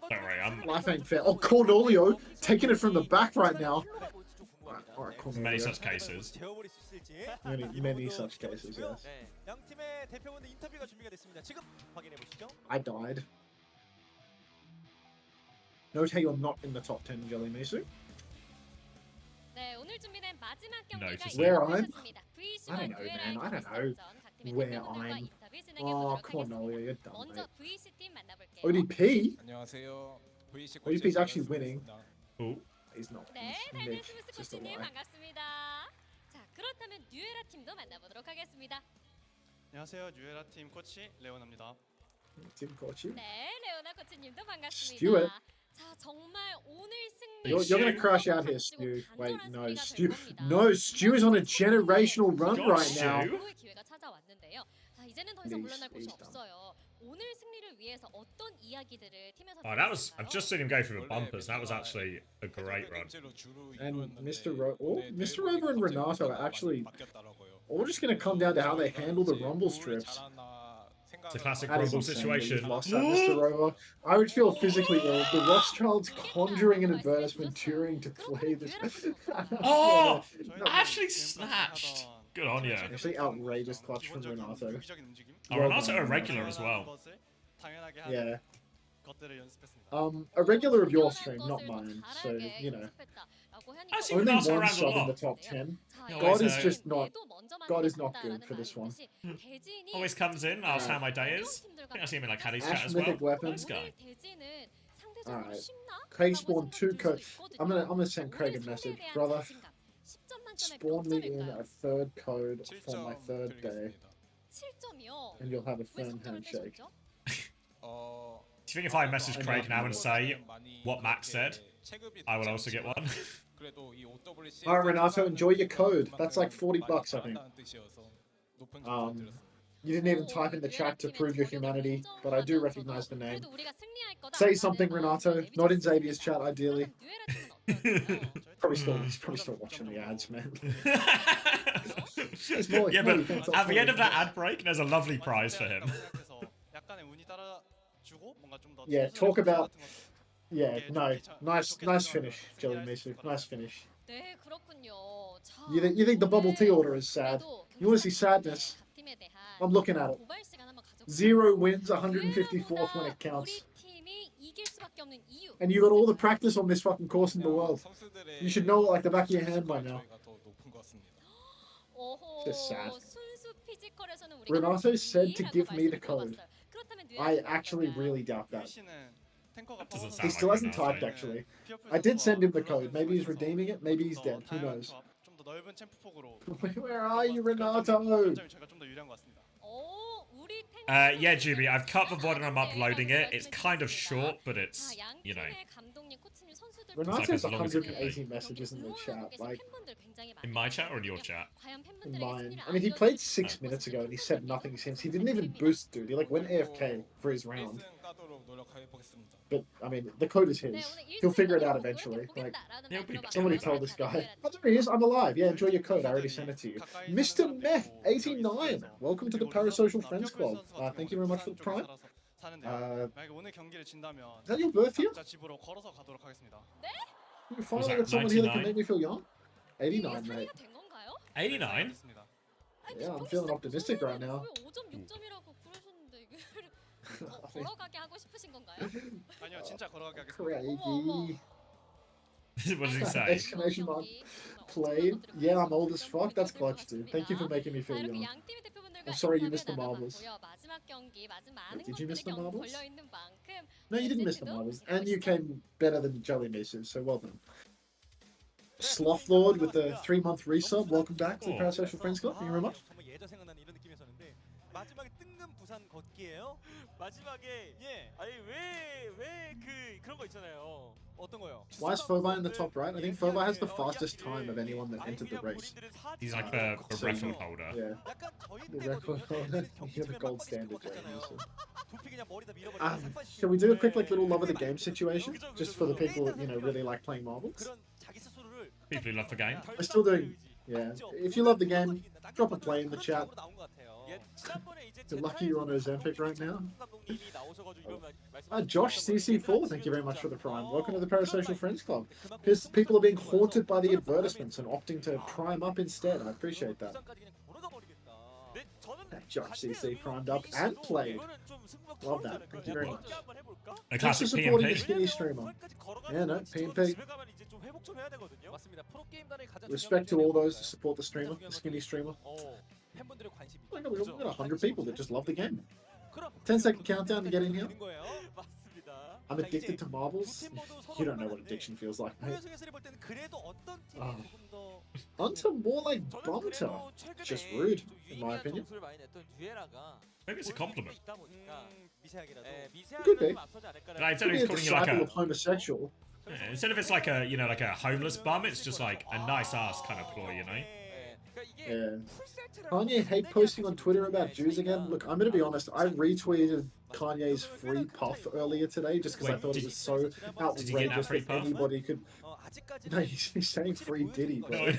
Don't worry, Life ain't fair. Oh, Cornelio taking it from the back right now. Alright, many Cornelio. such cases. Many such cases, yes. I died. Note how you're not in the top 10, Jelly Misu. Notice Where I'm? I don't know, man. I don't know where I'm. Oh, Cornelio, you're dumb, mate. ODP? ODP's actually winning. Ooh. He's not. 네, Nick. 다이너스 It's just a 코치님 lie. 반갑습니다. 자, 그렇다면 뉴에라 팀도 만나보도록 하겠습니다. 안녕하세요. 뉴에라 팀 코치 레오나입니다. Team coach you. 네, 레오나 코치님도 반갑습니다. Stuart. 자, 정말 오늘 승리. You're gonna crash out here, Stu. Wait, no, Stu. No, Stu is on a generational run God, right now. 서로의 기회가 찾아왔는데요. 자, 이제는 더 이상 물러날 곳이 He's done. 없어요. 오늘 승리를 위해서 어떤 이야기들을 팀에서 Oh, that was. I've just seen him go through the bumpers. That was actually a great run. And Mr. Rover and Renato are actually all just gonna come down to how they handle the rumble strips. It's a classic That is rumble insane that you've situation. lost that, Mr. Rover. I would feel physically ill. The Rothschilds conjuring an advertisement, touring to play this. Oh! No, Actually snatched. Good on you. actually outrageous clutch from Renato. Oh, Renato a regular as well. Yeah. A regular of your stream, not mine. So you know, I see only Renato one around a sub in the lot. top 10. Yeah, God always, is just not. God is not good for this one. Always comes in, asks how my day is. I think I see him in like Caddy's Ash chat as well. mythic weapon. Nice guy. Alright. Craig spawned 2 code. I'm gonna send Craig a message, brother. Spawn me in a 3rd code for my 3rd day, and you'll have a firm handshake. Do you think if I message Craig now and say what Max said, I will also get one? Alright, Renato, enjoy your code. That's like $40, I think. You didn't even type in the chat to prove your humanity, but I do recognize the name. Say something, Renato. Not in Xavier's chat, ideally. He's probably still watching the ads, man. Yeah, but at the end of that ad break, there's a lovely prize for him. Yeah, talk about. Yeah, no, nice finish, Jelly Misu. Nice finish. You think the bubble tea order is sad? You want to see sadness? I'm looking at it. 0 wins, 154th when it counts. And you got all the practice on this fucking course in the world. You should know it like the back of your hand by now. Just sad. Renato said to give me the code. I actually really doubt that. Doesn't sound He still like hasn't Renato. typed, actually. I did send him the code. Maybe he's redeeming it. Maybe he's dead. Who knows? Where are you, Renato? Yeah, Juby, I've cut the VOD and I'm uploading it. It's kind of short, but it's, you know, Renato as has long as it can 180 be. messages in the chat. Like, In my chat or in your chat? in mine. I mean, he played 6 minutes ago and he said nothing since. He didn't even boost, dude. He like went AFK for his round. But I mean, the code is his. He'll figure it out eventually. Like, He'll be back. somebody told this guy. Oh, there he is. I'm alive. Yeah, enjoy your code. I already sent it to you. Mr. Meth 89. Welcome to the Parasocial Friends Club. Thank you very much for the prime. Is that your birth year? You finally got someone here that can make me feel young. 89, mate. 89? Yeah, I'm feeling optimistic right now. Craigie. What does he say? Exclamation mark. Played. Yeah, I'm old as fuck. That's clutch, dude. Thank you for making me feel young. I'm sorry you missed the marbles. Wait, did you miss the marbles? No, you didn't miss the marbles. And you came better than Jelly Misu, so well done. Sloth Lord with the 3-month resub. Welcome back to the Parasocial Friends Club. Thank you very much. 마지막에 뜬금 부산 걷기예요? 마지막에 아니 왜 그런 거 있잖아요. 어떤 거요? Why is Fovi in the top right? I think Fovi has the fastest time of anyone that entered the race. He's like the record holder. Yeah. The record holder. You're the gold standard. Shall we do a quick little love of the game situation? Just for the people that, really like playing marbles? People who love the game. We're still doing... Yeah. If you love the game, drop a play in the chat. You're lucky you're on Ozempic right now. Josh CC4, thank you very much for the prime. Welcome to the Parasocial Friends Club. People are being haunted by the advertisements and opting to prime up instead. I appreciate that. Josh CC primed up and played. Love that. Thank you very much. A Thanks for classic supporting the PMP. skinny streamer. Yeah, no, PMP. Respect to all those that support the streamer, the skinny streamer. We've got 100 people that just love the game. 10-second countdown to get in here. I'm addicted to marbles. You don't know what addiction feels like, mate. Unter more like Bunter. Just rude, in my opinion. Maybe it's a compliment. Could be. Like, instead Could of be he's a calling you like disciple a, of homosexual. yeah, instead of it's like a, you know, like a homeless bum, it's just like a nice ass kind of ploy, you know. Yeah. Kanye hate posting on Twitter about Jews again. Look, I'm gonna be honest. I retweeted Kanye's free puff earlier today just because I Wait, thought it was so did you get that outrageous free that puff? anybody could. No, he's saying free Diddy, bro.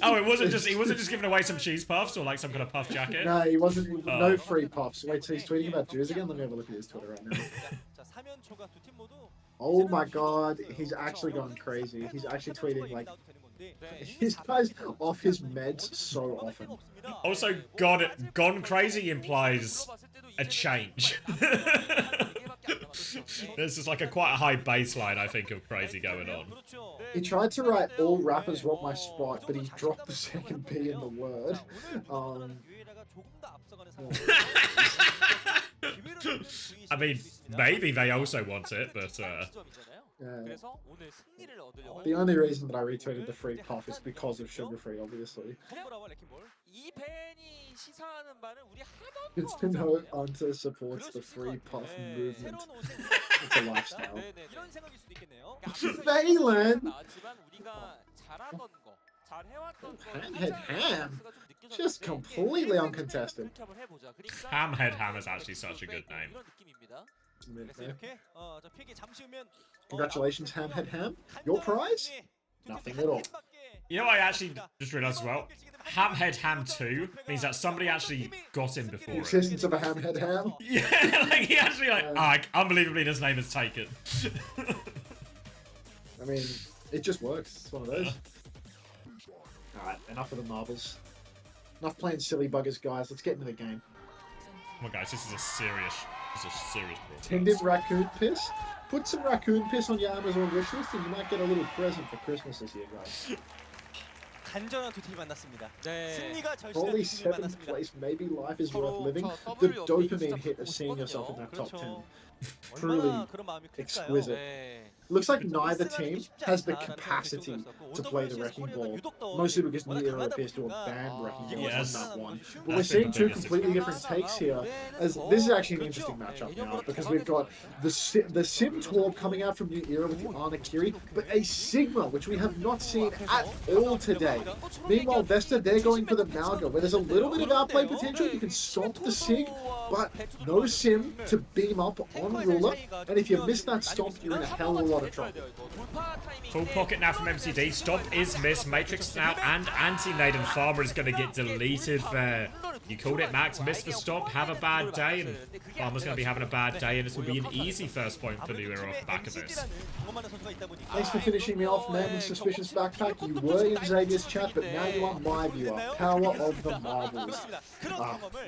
Oh, oh, it wasn't just, he wasn't just giving away some cheese puffs or like some kind of puff jacket. No, he wasn't. Oh. No free puffs. Wait, so he's tweeting about Jews again? Let me have a look at his Twitter right now. Oh my god, he's actually gone crazy. He's actually tweeting like, his guy's off his meds so often. Also, gone crazy implies a change. This is like quite a high baseline, I think, of crazy going on. He tried to write all rappers want my spot, but he dropped the second P in the word. I mean, maybe they also want it, but the only reason that I retweeted the free puff is because of sugar free, obviously. It's to know Unter supports the free puff movement. It's a lifestyle. Valen! Hamhead Ham? Just completely uncontested. Hamhead Ham is actually such a good name. Congratulations, Hamhead Ham. Your prize? Nothing at all. You know what I actually just realised as well? Hamhead Ham 2 means that somebody actually got him before The it. existence of a Hamhead Ham? Yeah, like he actually unbelievably his name is taken. I mean, it just works. It's one of those. Alright, enough of the marbles. Enough playing silly buggers, guys. Let's get into the game. Come on, guys, this is a serious broadcast. Tended raccoon piss? Put some raccoon piss on your Amazon wishlist and you might get a little present for Christmas this year, guys. 간절한 두 팀이 만났습니다. 승리가 Only 7th place, maybe life is worth living. The dopamine hit of seeing yourself in that top 10. Truly exquisite. Looks like neither team has the capacity to play the Wrecking Ball, mostly because neither appears to have banned Wrecking Ball Yes. on that one. But we're seeing two completely different takes here, as this is actually an interesting matchup now, because we've got the Sim Torb coming out from New Era with the Anakiri, but a Sigma, which we have not seen at all today. Meanwhile, Vesta, they're going for the Malga, where there's a little bit of outplay potential. You can stomp the Sig, but no Sim to beam up on Ruler, and if you miss that stomp, you're in a hell of a lot of trouble. Full pocket now from MCD. Stop is missed. Matrix now and anti-nade, and Farmer is going to get deleted there. You called it, Max. Missed the stop. Have a bad day, and Farmer's going to be having a bad day, and this will be an easy first point for New Era off the back of this. Thanks for finishing me off, man, with Suspicious Backpack. You were in Xavier's chat, but now you are my viewer. Power of the marbles.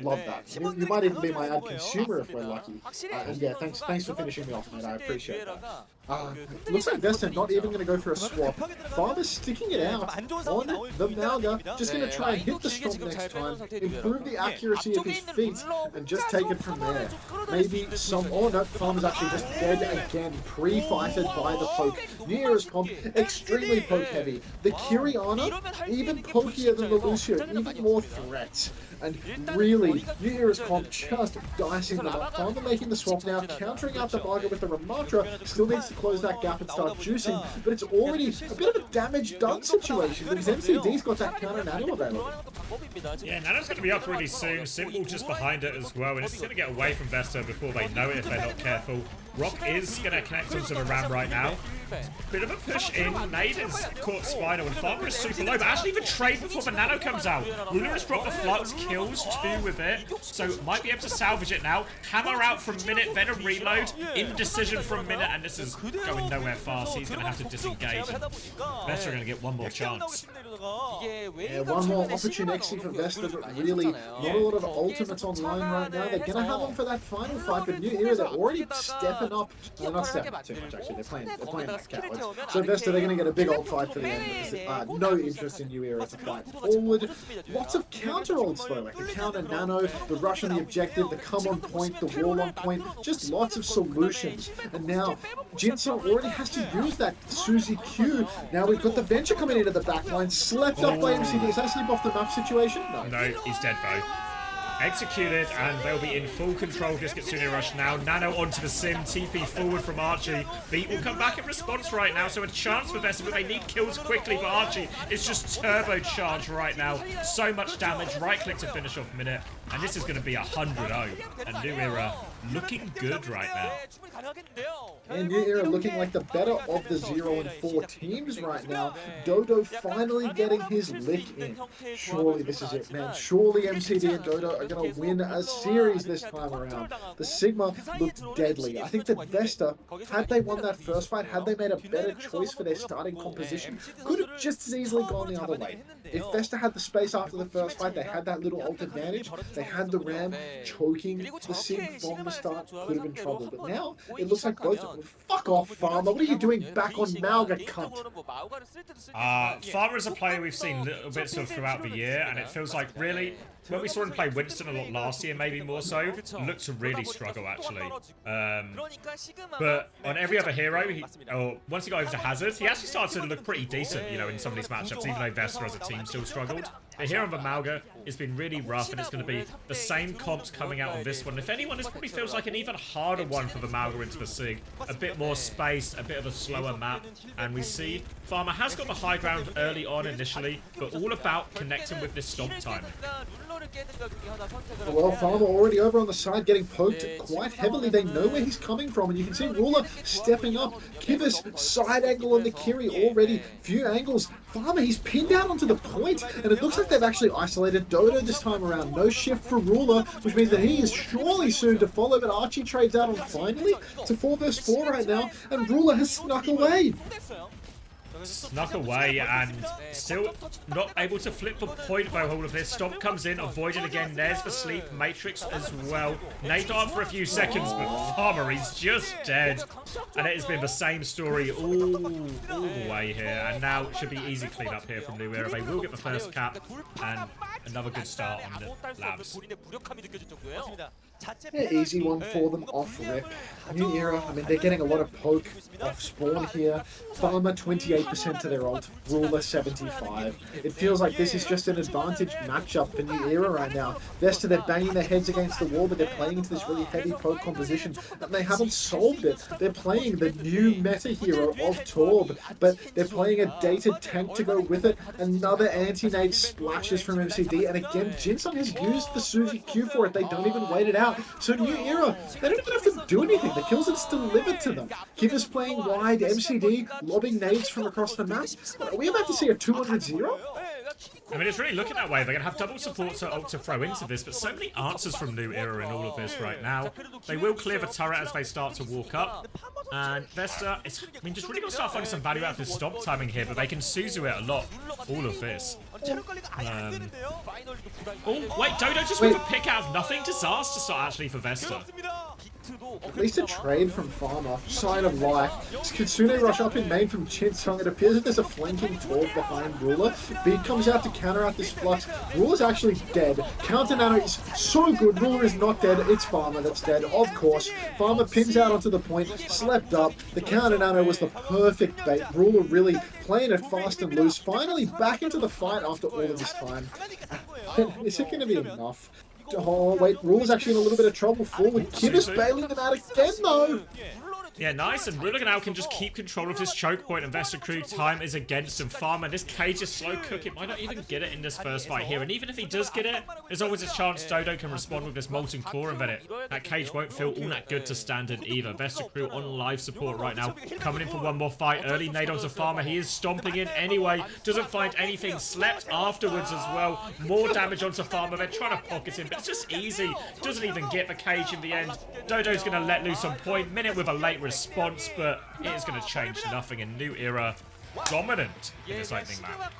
Love that. You might even be my ad consumer if we're lucky. And yeah, thanks for finishing me off, mate. I appreciate that. Looks like Vesta not even going to go for a swap. Farmer's sticking it out on the Malga. Just going to try and hit the stomp next time, improve the accuracy of his feet, and just take it from there. Maybe some... Oh no, Farmer's actually just dead again, pre-fighted by the poke. New Era's comp, extremely poke heavy. The Kiriana, even pokier than the Lucio, even more threats. And really, New Era's comp just dicing them up. Farmer making the swap now, countering out the Marga with the Ramatra. Still needs to close that gap and start juicing, but it's already a bit of a damage done situation because MCD's got that counter nano available. Yeah, Nano's going to be up really soon. Simple just behind it as well. And it's going to get away from Vesta before they know it if they're not careful. Rock is going to connect onto the ram right now. Bit of a push in. Nade is caught Spinal and Farmer is super low. But actually even trade before the Nano comes out. Ruler has dropped the Flux, kills 2 with it. So might be able to salvage it now. Hammer out from Minute, then a reload. Indecision from Minute, and this is going nowhere fast. He's going to have to disengage. Vesta are going to get one more chance. Yeah, one more opportunity for Vesta, but really not a lot of ultimates online right now. They're going to have them for that final fight, but New Era, they're already stepping up. Well, not stepping up too much, actually. They're playing like cowards. So Vesta, they're going to get a big ult fight for the end. Because, no interest in New Era to fight forward. Lots of counter ults, though, like the counter Nano, the rush on the objective, the come on point, the wall on point. Just lots of solutions. And now, Jinso already has to use that Suzy Q. Now we've got the Venture coming into the backline. Slept up by MCD. Is that a sleep off the map situation? No, he's dead though. Executed, and they'll be in full control of this Kitsune Rush now. Nano onto the sim, TP forward from Archie. Beat will come back in response right now, so a chance for Vesta, but they need kills quickly, but Archie is just turbocharged right now. So much damage, right click to finish off Minute, and this is going to be 100-0. And New Era looking good right now. And New Era looking like the better of the 0 and 4 teams right now. Dodo finally getting his lick in. Surely this is it, man. Surely MCD and Dodo are going to win a series this time around. The Sigma looked deadly. I think that Vesta, had they won that first fight, had they made a better choice for their starting composition, could have just as easily gone the other way. If Vesta had the space after the first fight, they had that little ult advantage, they had the Ram choking the Sig from the start, could have been trouble. But now, it looks like both... Fuck off, Farmer. What are you doing back on Malga, cunt? Farmer is a player we've seen little bits of throughout the year, and it feels like really... When we saw him play Winston a lot last year, maybe more so, looked to really struggle, actually. But on every other hero, once he got over to Hazard, he actually started to look pretty decent, you know, in some of these matchups, even though Vesta as a team still struggled. But here on the Malga, it's been really rough, and it's going to be the same comps coming out on this one. If anyone, this probably feels like an even harder one for the Malga into the Sig. A bit more space, a bit of a slower map, and we see Farmer has got the high ground early on initially, but all about connecting with this stomp time. Well, Farmer already over on the side, getting poked quite heavily. They know where he's coming from, and you can see Ruler stepping up. Kivas, side angle on the Kiri already. Few angles. Farmer, he's pinned out onto the point, and it looks like they've actually isolated Dodo this time around. No shift for Ruler, which means that he is surely soon to follow, but Archie trades out on finally to 4 vs 4 right now, and Ruler has snuck away. Snuck away and still not able to flip the point though. All of this Stomp comes in, avoided again. There's the sleep, Matrix as well. Nade on for a few seconds, but Farmer is just dead, and it has been the same story all the way here. And now it should be easy clean up here from New Era. They will get the first cap and another good start on the Labs. Yeah, easy one for them off rip. New Era, I mean, they're getting a lot of poke off spawn here. Farmer 28% to their ult, Ruler 75. It feels like this is just an advantage matchup for New Era right now. Vesta, they're banging their heads against the wall, but they're playing into this really heavy poke composition, and they haven't solved it. They're playing the new meta hero of Torb, but they're playing a dated tank to go with it. Another anti-nade splashes from MCD, and again, Jinsun has used the Suzy Q for it. They don't even wait it out. So New Era, they don't even have to do anything. The kills are just delivered to them. Kivas playing wide, MCD lobbing nades from across the map. Are we about to see a 200-0? I mean, it's really looking that way. They're going to have double support to throw into this, but so many answers from New Era in all of this right now. They will clear the turret as they start to walk up. And Vesta, I mean, just really got to start finding some value out of this stop timing here, but they can Suzu it a lot, all of this. Oh, wait, Dodo just with a pick out of nothing. Disaster start actually for Vesta. At least a trade from Farmer. Sign of life. Kitsune rush up in main from Chinsung. It appears that there's a flanking Torb behind Ruler. Beat comes out to counter out this flux. Ruler's actually dead. Counter Nano is so good. Ruler is not dead. It's Farmer that's dead, of course. Farmer pins out onto the point. Slept up. The counter Nano was the perfect bait. Ruler really playing it fast and loose. Finally back into the fight after all of this time. Is it going to be enough? Oh, wait, Ruler's actually in a little bit of trouble forward. Kivas bailing them out again, though. Yeah, nice, and Ruligan now can just keep control of this choke point, and Vesta Crew time is against him. Farmer, this cage is slow cooking, might not even get it in this first fight here, and even if he does get it, there's always a chance Dodo can respond with this molten core, and then that cage won't feel all that good to stand in either. Vesta Crew on live support right now, coming in for one more fight. Early nade onto Farmer, he is stomping in anyway, doesn't find anything, slept afterwards as well. More damage onto Farmer, they're trying to pocket him, but it's just easy, doesn't even get the cage in the end. Dodo's going to let loose on point, minute with a late response, but it is going to change nothing in New Era. Dominant in this opening map.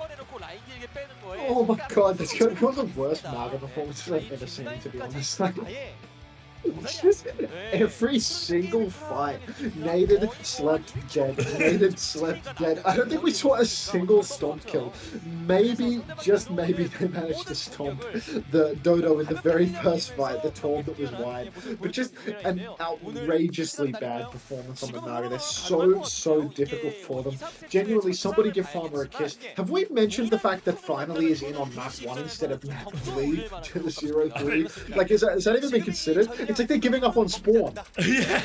Oh my god, that's one of the worst Marga performances I've ever seen, to be honest. It's just every single fight. Naded, slept, dead. Naded, slept, dead. I don't think we saw a single stomp kill. Maybe, just maybe, they managed to stomp the Dodo in the very first fight, the Torb that was wide. But just an outrageously bad performance on the Naga. They're so difficult for them. Genuinely, somebody give Farmer a kiss. Have we mentioned the fact that finally is in on map 1 instead of map 3 to the 0-3? Like, is that even been considered? It's like they're giving up on Spawn. Yeah,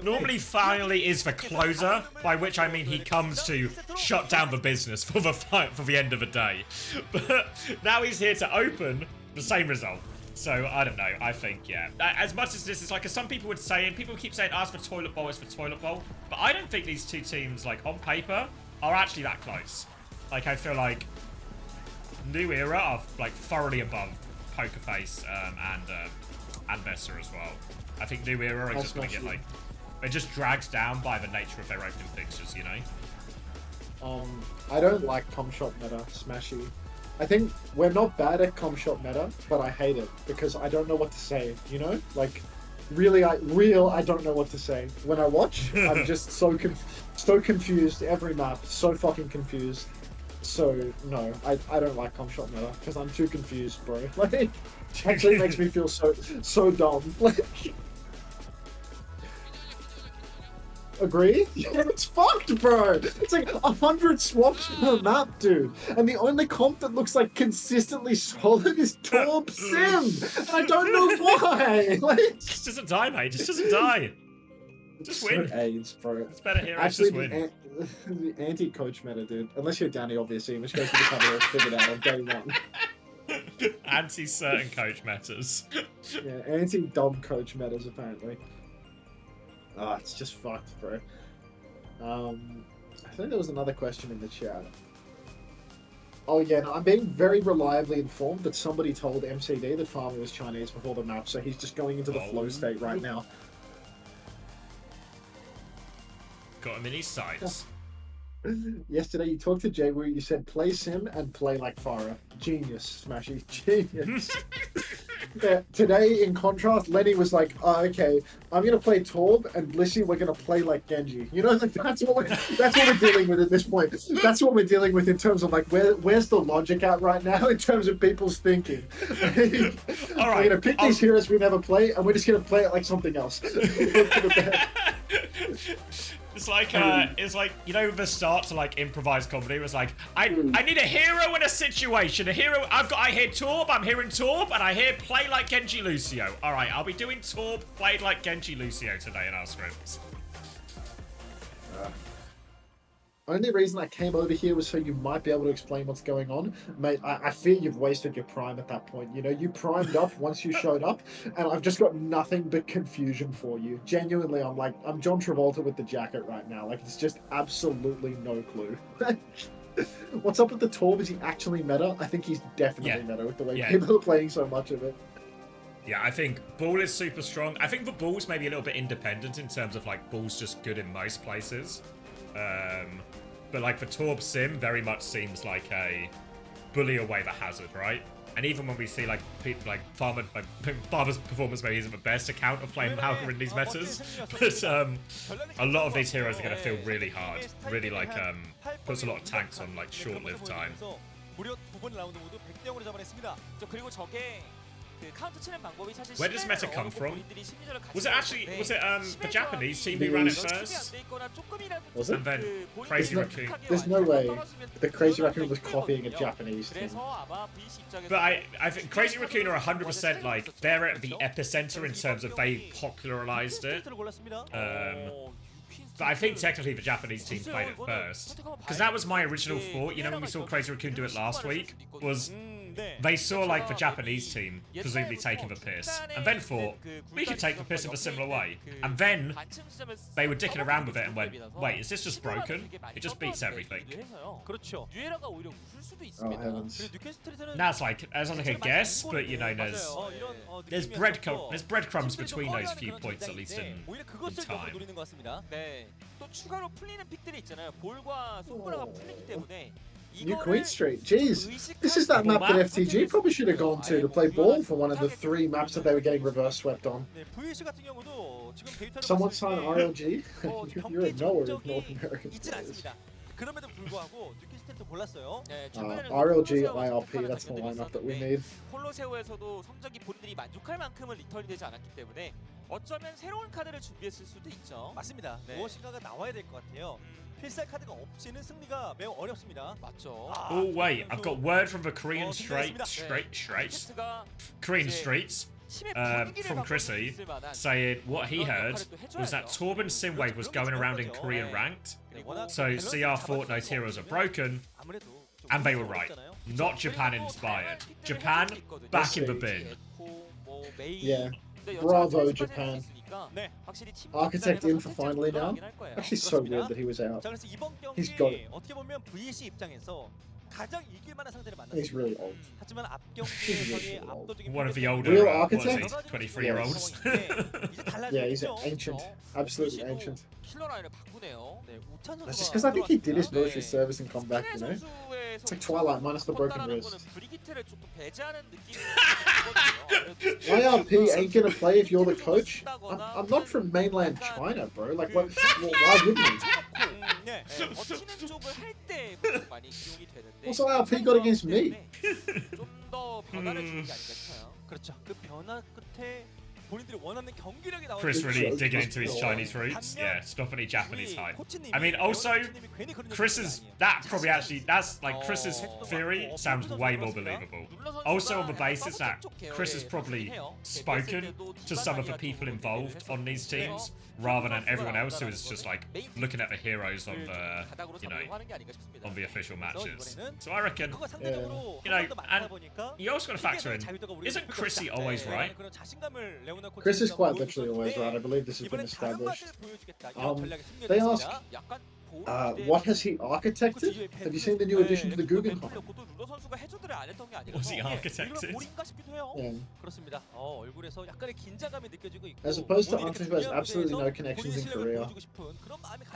normally finally is the closer, by which I mean he comes to shut down the business for the fight for the end of the day. But now he's here to open the same result. So I don't know. I think, yeah, as much as this is like, as some people would say, and people keep saying, ask for toilet bowl, it's for toilet bowl, but I don't think these two teams, like on paper, are actually that close. Like, I feel like New Era are like thoroughly above Poker Face and Vesta as well. I think New Era are just going to get like, they're just dragged down by the nature of their opening fixtures, you know? I don't like com shot meta, Smashy. I think we're not bad at com shot meta, but I hate it because I don't know what to say, you know? Like, really, I don't know what to say. When I watch, I'm just so confused every map, so fucking confused. So, no, I don't like com shot meta because I'm too confused, bro. Like, actually makes me feel so dumb. Like, agree? Yeah, it's fucked, bro. It's like 100 swaps per map, dude. And the only comp that looks like consistently solid is Torb Sim. And I don't know why. Like, just doesn't die, mate. Just doesn't die. Just win. So AIDS, bro. It's better here. Actually, just win. The anti-coach meta, dude. Unless you're Danny, obviously, in which case we just have it all figured out on day one. Anti-certain coach metas. Yeah, anti-dumb coach metas, apparently. Ah, it's just fucked, bro. I think there was another question in the chat. Oh yeah, no, I'm being very reliably informed that somebody told MCD that Farmer was Chinese before the map, so he's just going into the flow state right now. Got him in his sights. Yesterday you talked to Jay where you said play Sim and play like Farah. Genius, Smashy. Genius. Yeah, today, in contrast, Lenny was like, oh, okay, I'm going to play Torb, and Blissey, we're going to play like Genji. You know, like, that's what we're dealing with at this point. That's what we're dealing with in terms of, like, where's the logic at right now in terms of people's thinking? All right. We're going to pick these heroes we never play, and we're just going to play it like something else. It's like, you know, the start to like improvised comedy was like, I need a hero in a situation. A hero. I hear Torb. I'm hearing Torb, and I hear play like Genji Lucio. All right, I'll be doing Torb played like Genji Lucio today in our scripts. Only reason I came over here was so you might be able to explain what's going on. Mate, I fear you've wasted your prime at that point. You know, you primed up once you showed up, and I've just got nothing but confusion for you. Genuinely, I'm John Travolta with the jacket right now. Like, it's just absolutely no clue. What's up with the Torb? Is he actually meta? I think he's definitely meta with the way people are playing so much of it. Yeah, I think Bull is super strong. I think the Bull's maybe a little bit independent in terms of, like, Bull's just good in most places. But like the Torb Sim very much seems like a bully away the hazard, right? And even when we see like people like Farmer's performance maybe isn't the best account of playing Malcolm in these metas, but a lot of these heroes are going to feel really hard, really like puts a lot of tanks on like short-lived time. 무려 2번 라운드 모두 100대 0으로 잡아냈습니다. 그리고 저게 Where does meta come from? Was it actually, was it the Japanese team who ran it first? Was it? And then Crazy Raccoon. There's no way the Crazy Raccoon was copying a Japanese team. But I think Crazy Raccoon are 100% like, they're at the epicenter in terms of they popularized it. But I think technically the Japanese team played it first. Because that was my original thought, you know, when we saw Crazy Raccoon do it last week, was they saw like the Japanese team presumably taking the piss, and then thought, we could take the piss in a similar way. And then they were dicking around with it and went, wait, is this just broken? It just beats everything. Oh heavens. Now it's like, as like a guess, but you know, there's breadcrumbs between those few points, at least in time. 또 추가로 풀리는 픽들이 있잖아요. 볼과 손보라가 풀리기 때문에 New Queen Street. Jeez, this is that map that FTG probably should have gone to play ball for one of the 3 maps that they were getting reverse swept on. Someone sign RLG? You're a knower of North American players. 그럼에도 불구하고 뉴캐스텔도 골랐어요. RLG, IRP, that's the lineup that we need. 콜로세오에서도 성적이 본인들이 만족할 만큼은 리턴이 되지 않았기 때문에 어쩌면 새로운 카드를 준비했을 수도 있죠. 맞습니다. 무엇인가가 나와야 될 것 같아요. 필살 카드가 없이는 승리가 매우 어렵습니다. 맞죠. Oh wait, I've got word from the Korean streets, from Chrissy, saying what he heard was that Torben Sinwave was going around in Korean ranked, so CR Fortnite heroes are broken, and they were right. Not Japan inspired. Japan back in the bin. Yeah, bravo Japan. Architect in for finally now. Actually, so weird that he was out. He's got it. He's really old. He's really old. One of the older, Real what is he, architect? 23-year-olds. Yeah, he's ancient. Absolutely ancient. 킬러 라인을 바꾸네요. That's just because I think he did his military service and come back, you know? It's like Twilight minus the broken wrist. IRP ain't gonna play if you're the coach? I'm not from mainland China, bro. Like, what? Why wouldn't he? Also, IRP got against me. 그렇죠. 그 변화 끝에 본인들이 원하는 경기력이 나오는 Chris really digging into his Chinese roots. Yeah, stop any Japanese hype. I mean, also, Chris's, that probably actually, that's like Chris's theory sounds way more believable. Also on the basis that Chris has probably spoken to some of the people involved on these teams, rather than everyone else who is just like looking at the heroes on the, you know, on the official matches. So I reckon, you know, and you also got to factor in, isn't Chrissy always right? Chris is quite literally always right. I believe this has been established. They ask, what has he architected? Have you seen the new addition to the Guggenheim? Was he architected? Yeah. 그렇습니다. 얼굴에서 약간의 긴장감이 느껴지고 있고. As opposed to Unter, who has absolutely no connections in Korea.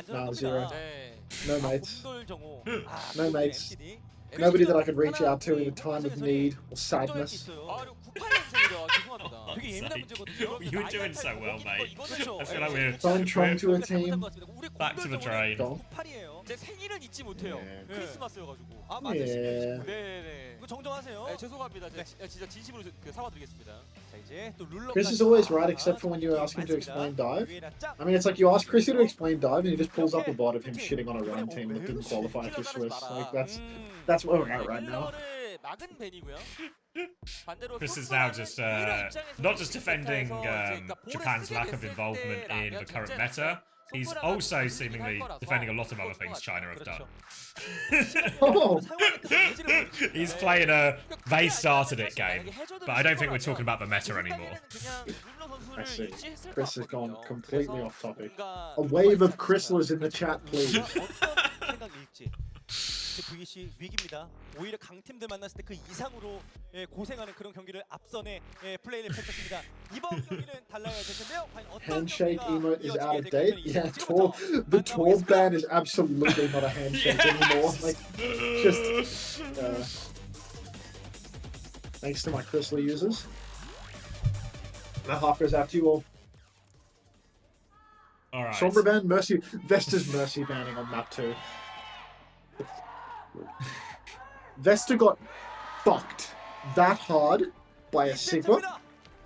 Nah, zero. No mates. No mates. Nobody that I could reach out to in a time of need or sadness. You were doing so well, mate. I feel like we're Sign Tron to a team. back to the drain. Gone. 제 생일은 잊지 못해요. 네. 크리스마스여가지고. 아 맞으시네. 네네. 이거 정정하세요. 네, 죄송합니다. 진짜 진심으로 사과드리겠습니다. 자 이제 또 룰러. Chris is always right except for when you ask him to explain dive. I mean, it's like you ask Chrissy to explain dive and he just pulls up a VOD of him shitting on a run team that didn't qualify for Swiss. Like, that's where we're at right now. Chris is now just not just defending Japan's lack of involvement in the current meta. He's also seemingly defending a lot of other things China have done. Oh. He's playing a they started it game, but I don't think we're talking about the meta anymore. I see. Chris has gone completely off topic. A wave of Chryslers in the chat, please. VC 위기입니다. 오히려 강팀들 만났을 때 그 이상으로 고생하는 그런 경기를 앞선에 플레이를 펼쳤습니다. 이번 경기는 달라야 될 텐데요. 과연 어떤 Handshake emote is out of date. Yeah, the Torb ban is absolutely not a handshake anymore. Like, just thanks to my Chrysler users. My heart goes out to you all. All right. Sombra ban, Mercy, Vesta's Mercy banning on map 2. Vesta got fucked that hard by a Sigma,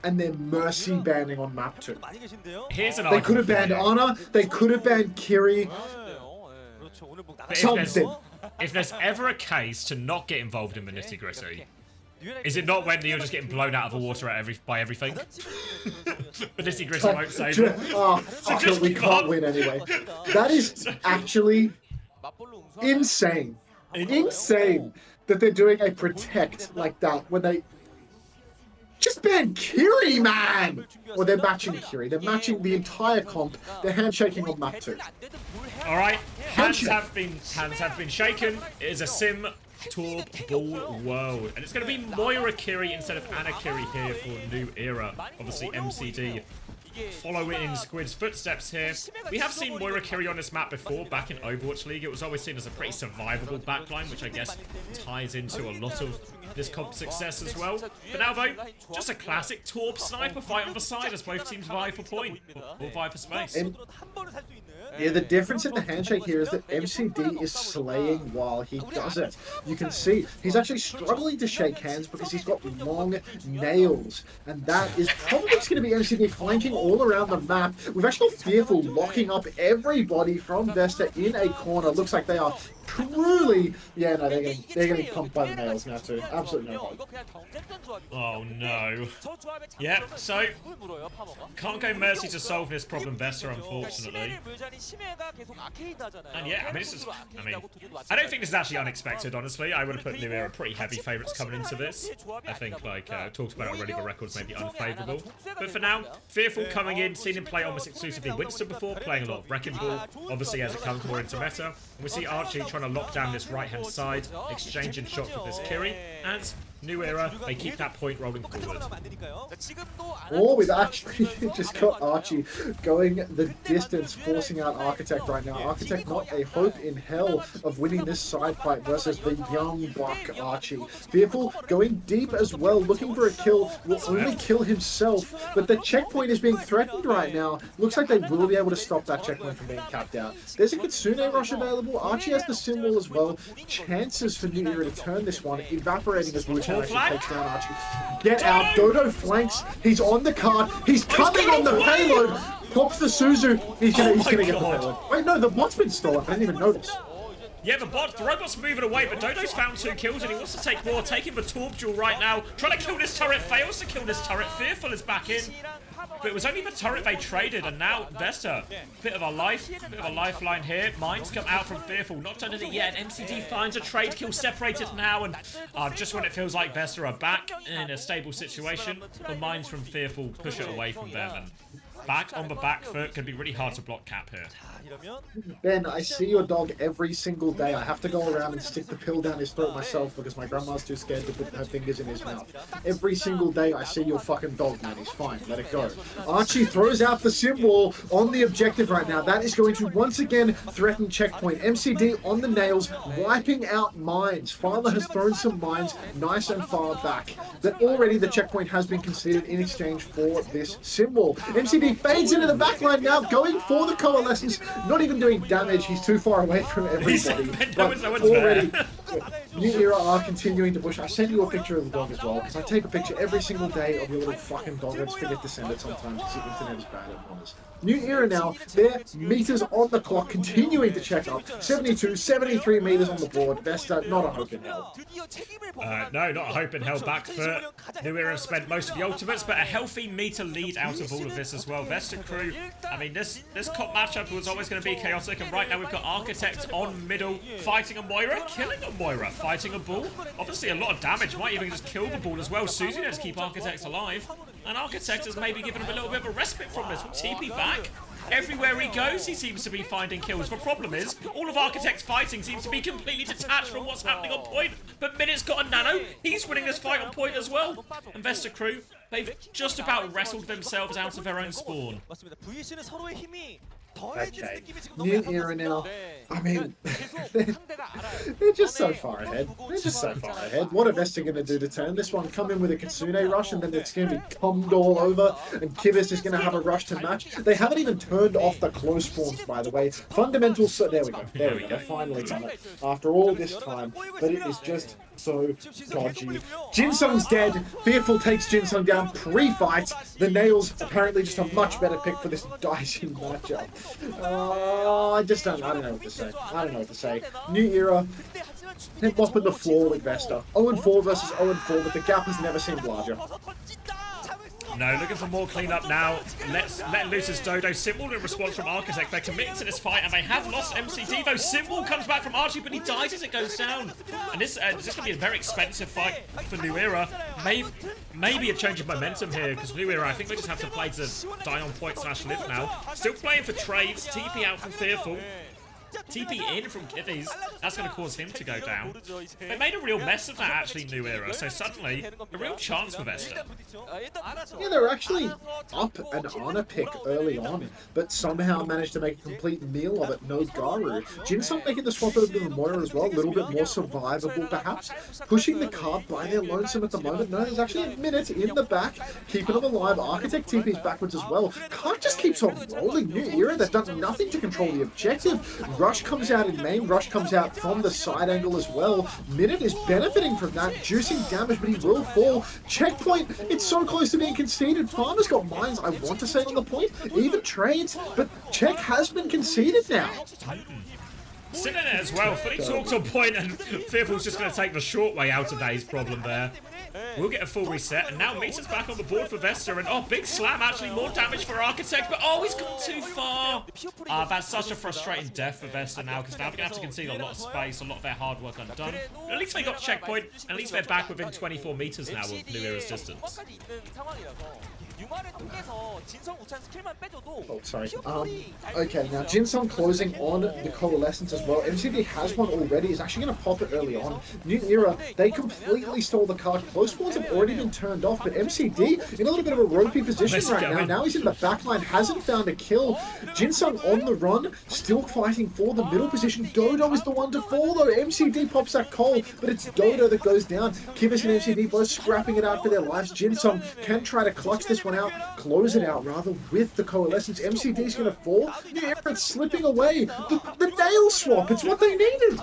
and they're mercy banning on map 2. 많이 계신데요. Here's an They could have argument banned for you. Ana, they could have banned Kiri. 그렇죠. 오늘 뭐 But Something. if there's ever a case to not get involved in the nitty gritty, is it not when you're just getting blown out of the water at by everything? The nitty gritty won't save it. Oh, fuck it, we give can't up. win anyway. That is actually insane. Insane that they're doing a protect like that when they just ban Kiri, man! Or they're matching Kiri. They're matching the entire comp. They're handshaking on map 2. All right, hands Handshake. have been shaken. It is a sim Torb Ball world, and it's going to be Moira Kiri instead of Anna Kiri here for New Era. Obviously, MCD following in Squid's footsteps here. We have seen Moira Kiri on this map before, back in Overwatch League. It was always seen as a pretty survivable backline, which I guess ties into a lot of this comp success as well. But now though, just a classic Torb sniper fight on the side as both teams vie for point, or vie for space. Yeah, the difference in the handshake here is that MCD is slaying while he does it. You can see he's actually struggling to shake hands because he's got long nails. And that is probably just going to be MCD flanking all around the map. We've actually got Fearful locking up everybody from Vesta in a corner. Looks like they are truly... Yeah, no, they're getting pumped by the nails now too. Absolutely no hope. Oh no. Yep, so can't go Mercy to solve this problem, Vesta, unfortunately. And yeah, I mean, I don't think this is actually unexpected, honestly. I would have put New Era pretty heavy favourites coming into this. I think, like, talked about it already, the records may be unfavourable. But for now, Fearful coming in, seen him play almost exclusively Winston before, playing a lot of Wrecking Ball, obviously as it comes more into meta. And we see Archie trying to lock down this right-hand side, exchanging shots with this Kiri, and New Era, they keep that point rolling forward. Or we've actually just got Archie going the distance, forcing out Architect right now. Architect not a hope in hell of winning this side fight versus the young buck Archie. Fearful going deep as well, looking for a kill, will only kill himself, but the checkpoint is being threatened right now. Looks like they will be able to stop that checkpoint from being capped out. There's a Kitsune rush available. Archie has the symbol as well. Chances for New Era to turn this one evaporating as Wu actually takes down Archie. Get out. Dodo flanks. He's on the card. He's coming on the payload. Pops the Suzu. He's gonna get the payload. Wait, no, the bot's been stolen. I didn't even notice. Yeah, the robot's moving away, but Dodo's found 2 kills and he wants to take more, taking the Torb duel right now. Trying to kill this turret, fails to kill this turret. Fearful is back in. But it was only the turret they traded, and now Vesta, bit of a lifeline here. Mines come out from Fearful, not done it yet. MCD finds a trade kill, separated now, and just when it feels like Vesta are back in a stable situation, the mines from Fearful push it away from them. And back on the back foot can be really hard to block Cap here. Ben, I see your dog every single day. I have to go around and stick the pill down his throat myself because my grandma's too scared to put her fingers in his mouth. Every single day I see your fucking dog, man. He's fine. Let it go. Archie throws out the symbol on the objective right now. That is going to once again threaten checkpoint. MCD on the nails, wiping out mines. Father has thrown some mines nice and far back. That already the checkpoint has been conceded in exchange for this symbol. MCD fades into the backline now, going for the coalescence. Not even doing damage, he's too far away from everybody. But already, New Era are continuing to push. I sent you a picture of the dog as well, because I take a picture every single day of your little fucking dog. I just forget to send it sometimes, because the internet is bad at honest. New Era now, their meters on the clock, continuing to check up. 72, 73 meters on the board. Vesta, not a hope in hell. No, not a hope in hell. Back foot. New Era have spent most of the ultimates, but a healthy meter lead out of all of this as well. Vesta crew, I mean, this comp matchup was always going to be chaotic, and right now we've got Architect on middle, fighting a Moira, killing a Moira, fighting a Bull. Obviously a lot of damage, might even just kill the Bull as well. Susie does keep Architect alive, and Architect has maybe given him a little bit of a respite from this. Will TP back? Everywhere he goes, he seems to be finding kills. The problem is, all of Architect's fighting seems to be completely detached from what's happening on point. But Minut's got a nano. He's winning this fight on point as well. And Vesta crew, They've just about wrestled themselves out of their own spawn. 맞습니다. VC는 서로의 힘이 Okay. 더해지는 느낌이 지금 너무 New 약간 era now. 네. I mean, 계속 they're, 상대가 알아요. they're just so far ahead. They're just so far ahead. What are Vesta going to do to turn this one? Come in with a Kitsune rush and then it's going to be commed all over and Kivas is going to have a rush to match. They haven't even turned off the close spawns, by the way. Fundamentals, so there we go. There we go. Finally got it. After all this time. But it is just so dodgy. Jinsung's dead. Fearful takes Jinsung down pre-fight. The Nails apparently just a much better pick for this dicey matchup. I don't know what to say. I don't know what to say. New era. They're mopping the floor with Vesta. 0-4 versus 0-4, but the gap has never seemed larger. No, looking for more cleanup now. Let loose as Dodo. Symbol in response from Architect. They're committed to this fight, and they have lost MCD, though Symbol comes back from Archie, but he dies as it goes down. And this is going to be a very expensive fight for New Era. Maybe a change of momentum here, because New Era, I think they just have to play to die on point / live now. Still playing for trades. TP out from Fearful. TP in from Kitties. That's going to cause him to go down. They made a real mess of that, actually, New Era. So suddenly, a real chance for Vesta. Yeah, they were actually up an Ana pick early on, but somehow managed to make a complete meal of it. No Garu. Jinsung making the swap over to the Moira as well, a little bit more survivable perhaps. Pushing the card by their lonesome at the moment. No, there's actually a minute in the back, keeping them alive. Architect TP's backwards as well. Card just keeps on rolling. New Era, they've done nothing to control the objective. Rush comes out in main, Rush comes out from the side angle as well. Minute is benefiting from that, juicing damage, but he will fall. Checkpoint, it's so close to being conceded. Farmer's got mines, I want to say on the point, even trades, but check has been conceded now. Sitting there as well, fully talked on point, and Fearful's just going to take the short way out of that, his problem there. We'll get a full reset, and now Mita's back on the board for Vesta, and big slam, actually more damage for Architect, but he's gone too far. That's such a frustrating death for Vesta now, because now they're going to have to concede a lot of space, a lot of their hard work undone. At least they got checkpoint, and at least they're back within 24 meters now of New Era's distance. Oh, sorry. Okay, now Jinsung closing on the Coalescence as well. MCD has one already. He's actually going to pop it early on. New Era, they completely stole the card. Close spawns have already been turned off, but MCD in a little bit of a ropey position right now. Now he's in the backline, hasn't found a kill. Jinsung on the run, still fighting for the middle position. Dodo is the one to fall though. MCD pops that Cole, but it's Dodo that goes down. Kivas and MCD both scrapping it out for their lives. Jinsung can try to clutch this one out, close it out rather with the Coalescence. MCD's going to fall. New Era slipping away. The nail swap, it's what they needed.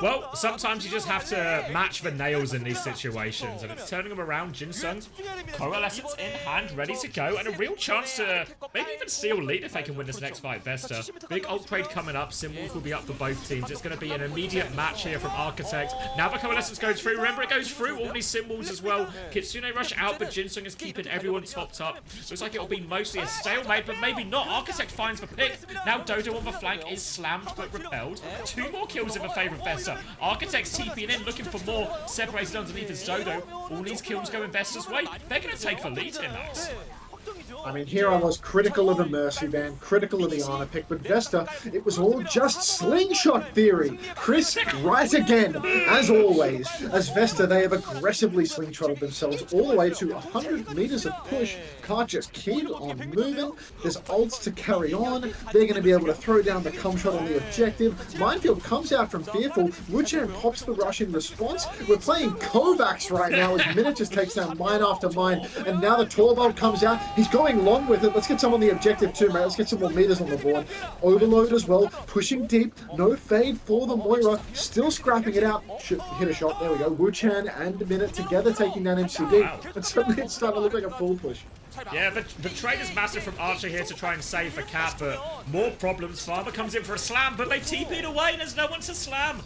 Well, sometimes you just have to match the nails in these situations, and it's turning them around. Jinsung, Coalescence in hand, ready to go, and a real chance to maybe even seal lead if they can win this next fight. Vesta, big ult trade coming up. Symbols will be up for both teams. It's going to be an immediate match here from Architect. Now the Coalescence goes through. Remember, it goes through all these Symbols as well. Kitsune rush out, but Jinsung is keeping everyone topped up. Looks like it'll be mostly a stalemate, but maybe not. Architect finds the pick. Now Dodo on the flank is slammed but repelled. 2 more kills in the favour of Vesta. Architect's TPing in, looking for more. Separated underneath is Dodo. All these kills go in Vesta's way. They're going to take the lead here, Max. I mean, here I was critical of the Mercy Band, critical of the Ana pick, but Vesta, it was all just slingshot theory. Chris, right again, as always. As Vesta, they have aggressively slingshotted themselves all the way to 100 meters of push. Can't just keep on moving. There's ults to carry on. They're going to be able to throw down the cum shot on the objective. Minefield comes out from Fearful. Wuchan pops the rush in response. We're playing Kovacs right now as Minute just takes down mine after mine. And now the Torvald comes out. He's going long with it. Let's get some on the objective too, mate. Let's get some more meters on the board. Overload as well. Pushing deep. No fade for the Moira. Still scrapping it out. Should hit a shot. There we go. Wuchan and Minute together taking down MCD. Wow. And suddenly it's starting to look like a full push. Yeah, the trade is massive from Archer here to try and save the cap, but more problems. Farmer comes in for a slam, but they TP'd away and there's no one to slam.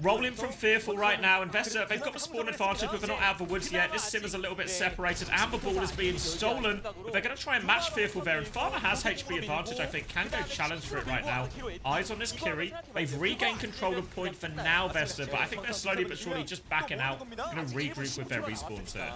Rolling from Fearful right now. Vesta, they've got the spawn advantage, but they're not out of the woods yet. This Sim is a little bit separated, and the ball is being stolen. But they're going to try and match Fearful there, and Farmer has HP advantage, I think. Can go challenge for it right now. Eyes on this Kiri. They've regained control of point for now, Vesta, but I think they're slowly but surely just backing out. Going to regroup with their respawns here.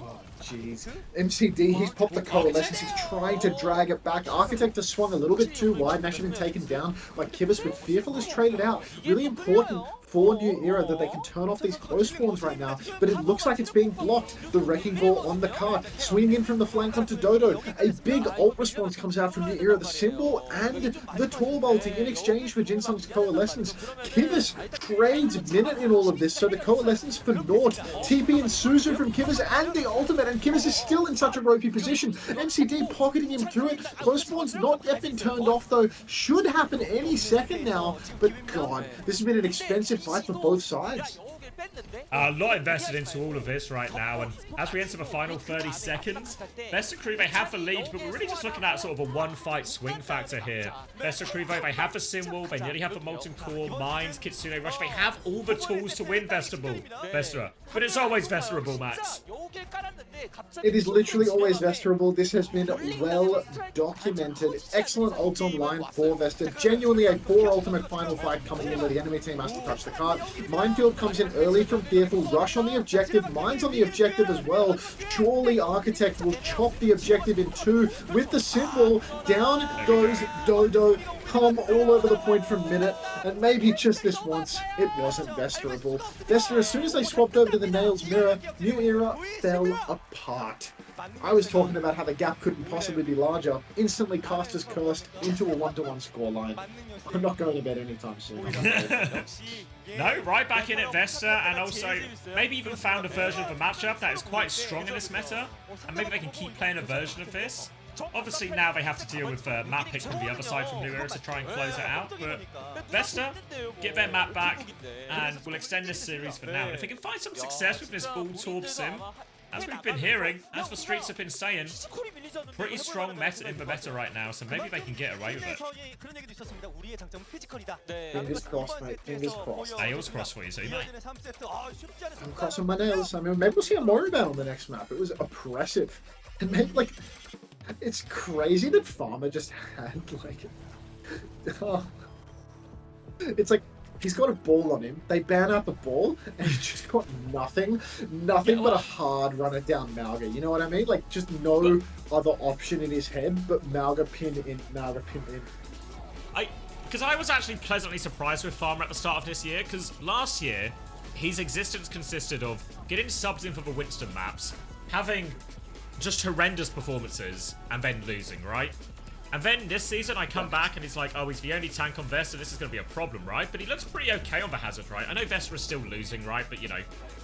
Oh, jeez. MCD, he's popped the Coalescence. He's trying to drag it back. Architect has swung a little bit too wide and actually been taken down by Kivas, but Fearful is traded out. Really important for New Era that they can turn off these close spawns right now, but it looks like it's being blocked. The Wrecking Ball on the cart, swinging in from the flank onto Dodo. A big ult response comes out from New Era, the Symbol and the Tall Bolting in exchange for Jinsung's Coalescence. Kivas trades Minute in all of this, so the Coalescence for naught. TP and Suzu from Kivas and the ultimate, and Kivas is still in such a ropey position. MCD pocketing him through it. Close spawn's not yet been turned off though. Should happen any second now, but god, this has been an expensive fight for both sides. A lot invested into all of this right now, and as we enter the final 30 seconds, Vesta Korea, they have the lead, but we're really just looking at sort of a one-fight swing factor here. Vesta Korea, they have the Symbol, they nearly have the Molten Core, Mines, Kitsune Rush, they have all the tools to win Vesta, but it's always Vesterable, Max. It is literally always Vesterable. This has been well documented. Excellent ult online for Vesta. Genuinely a poor ultimate final fight coming in where the enemy team has to touch the cart. Minefield comes in early from Fearful. Rush on the objective. Mines on the objective as well. Surely Architect will chop the objective in two with the Symbol. Down goes Dodo. Come all over the point from Minute, and maybe just this once, it wasn't Vesterable. Vesta, as soon as they swapped over to the Nails mirror, New Era fell apart. I was talking about how the gap couldn't possibly be larger. Instantly cast as cursed into a 1-to-1 scoreline. I'm not going to bed anytime soon. No, right back in at Vesta, and also maybe even found a version of a matchup that is quite strong in this meta, and maybe they can keep playing a version of this. Obviously now they have to deal with map picks from the other side from New Era to try and close it out, but Vesta get their map back and we'll extend this series for now. And if they can find some success with this Ball Torb sim, as we've been hearing, as the streets have been saying, pretty strong meta in the meta right now, so maybe they can get away with it. Fingers crossed, mate. Fingers crossed. Nails crossed for you, so mate. I'm crossing my nails. I mean, maybe we'll see a Moribel on the next map. It was oppressive. And maybe, like, it's crazy that Farmer just had, like, oh, it's like, he's got a ball on him, they ban out the ball, and he's just got nothing but a hard runner down Malga, you know what I mean? Like, just no other option in his head, but Malga pin in. Because I was actually pleasantly surprised with Farmer at the start of this year, because last year, his existence consisted of getting subs in for the Winston maps, having just horrendous performances, and then losing, right? And then this season, I come back and he's like, oh, he's the only tank on Vesta, this is going to be a problem, right? But he looks pretty okay on the Hazard, right? I know Vesta is still losing, right? But, you know,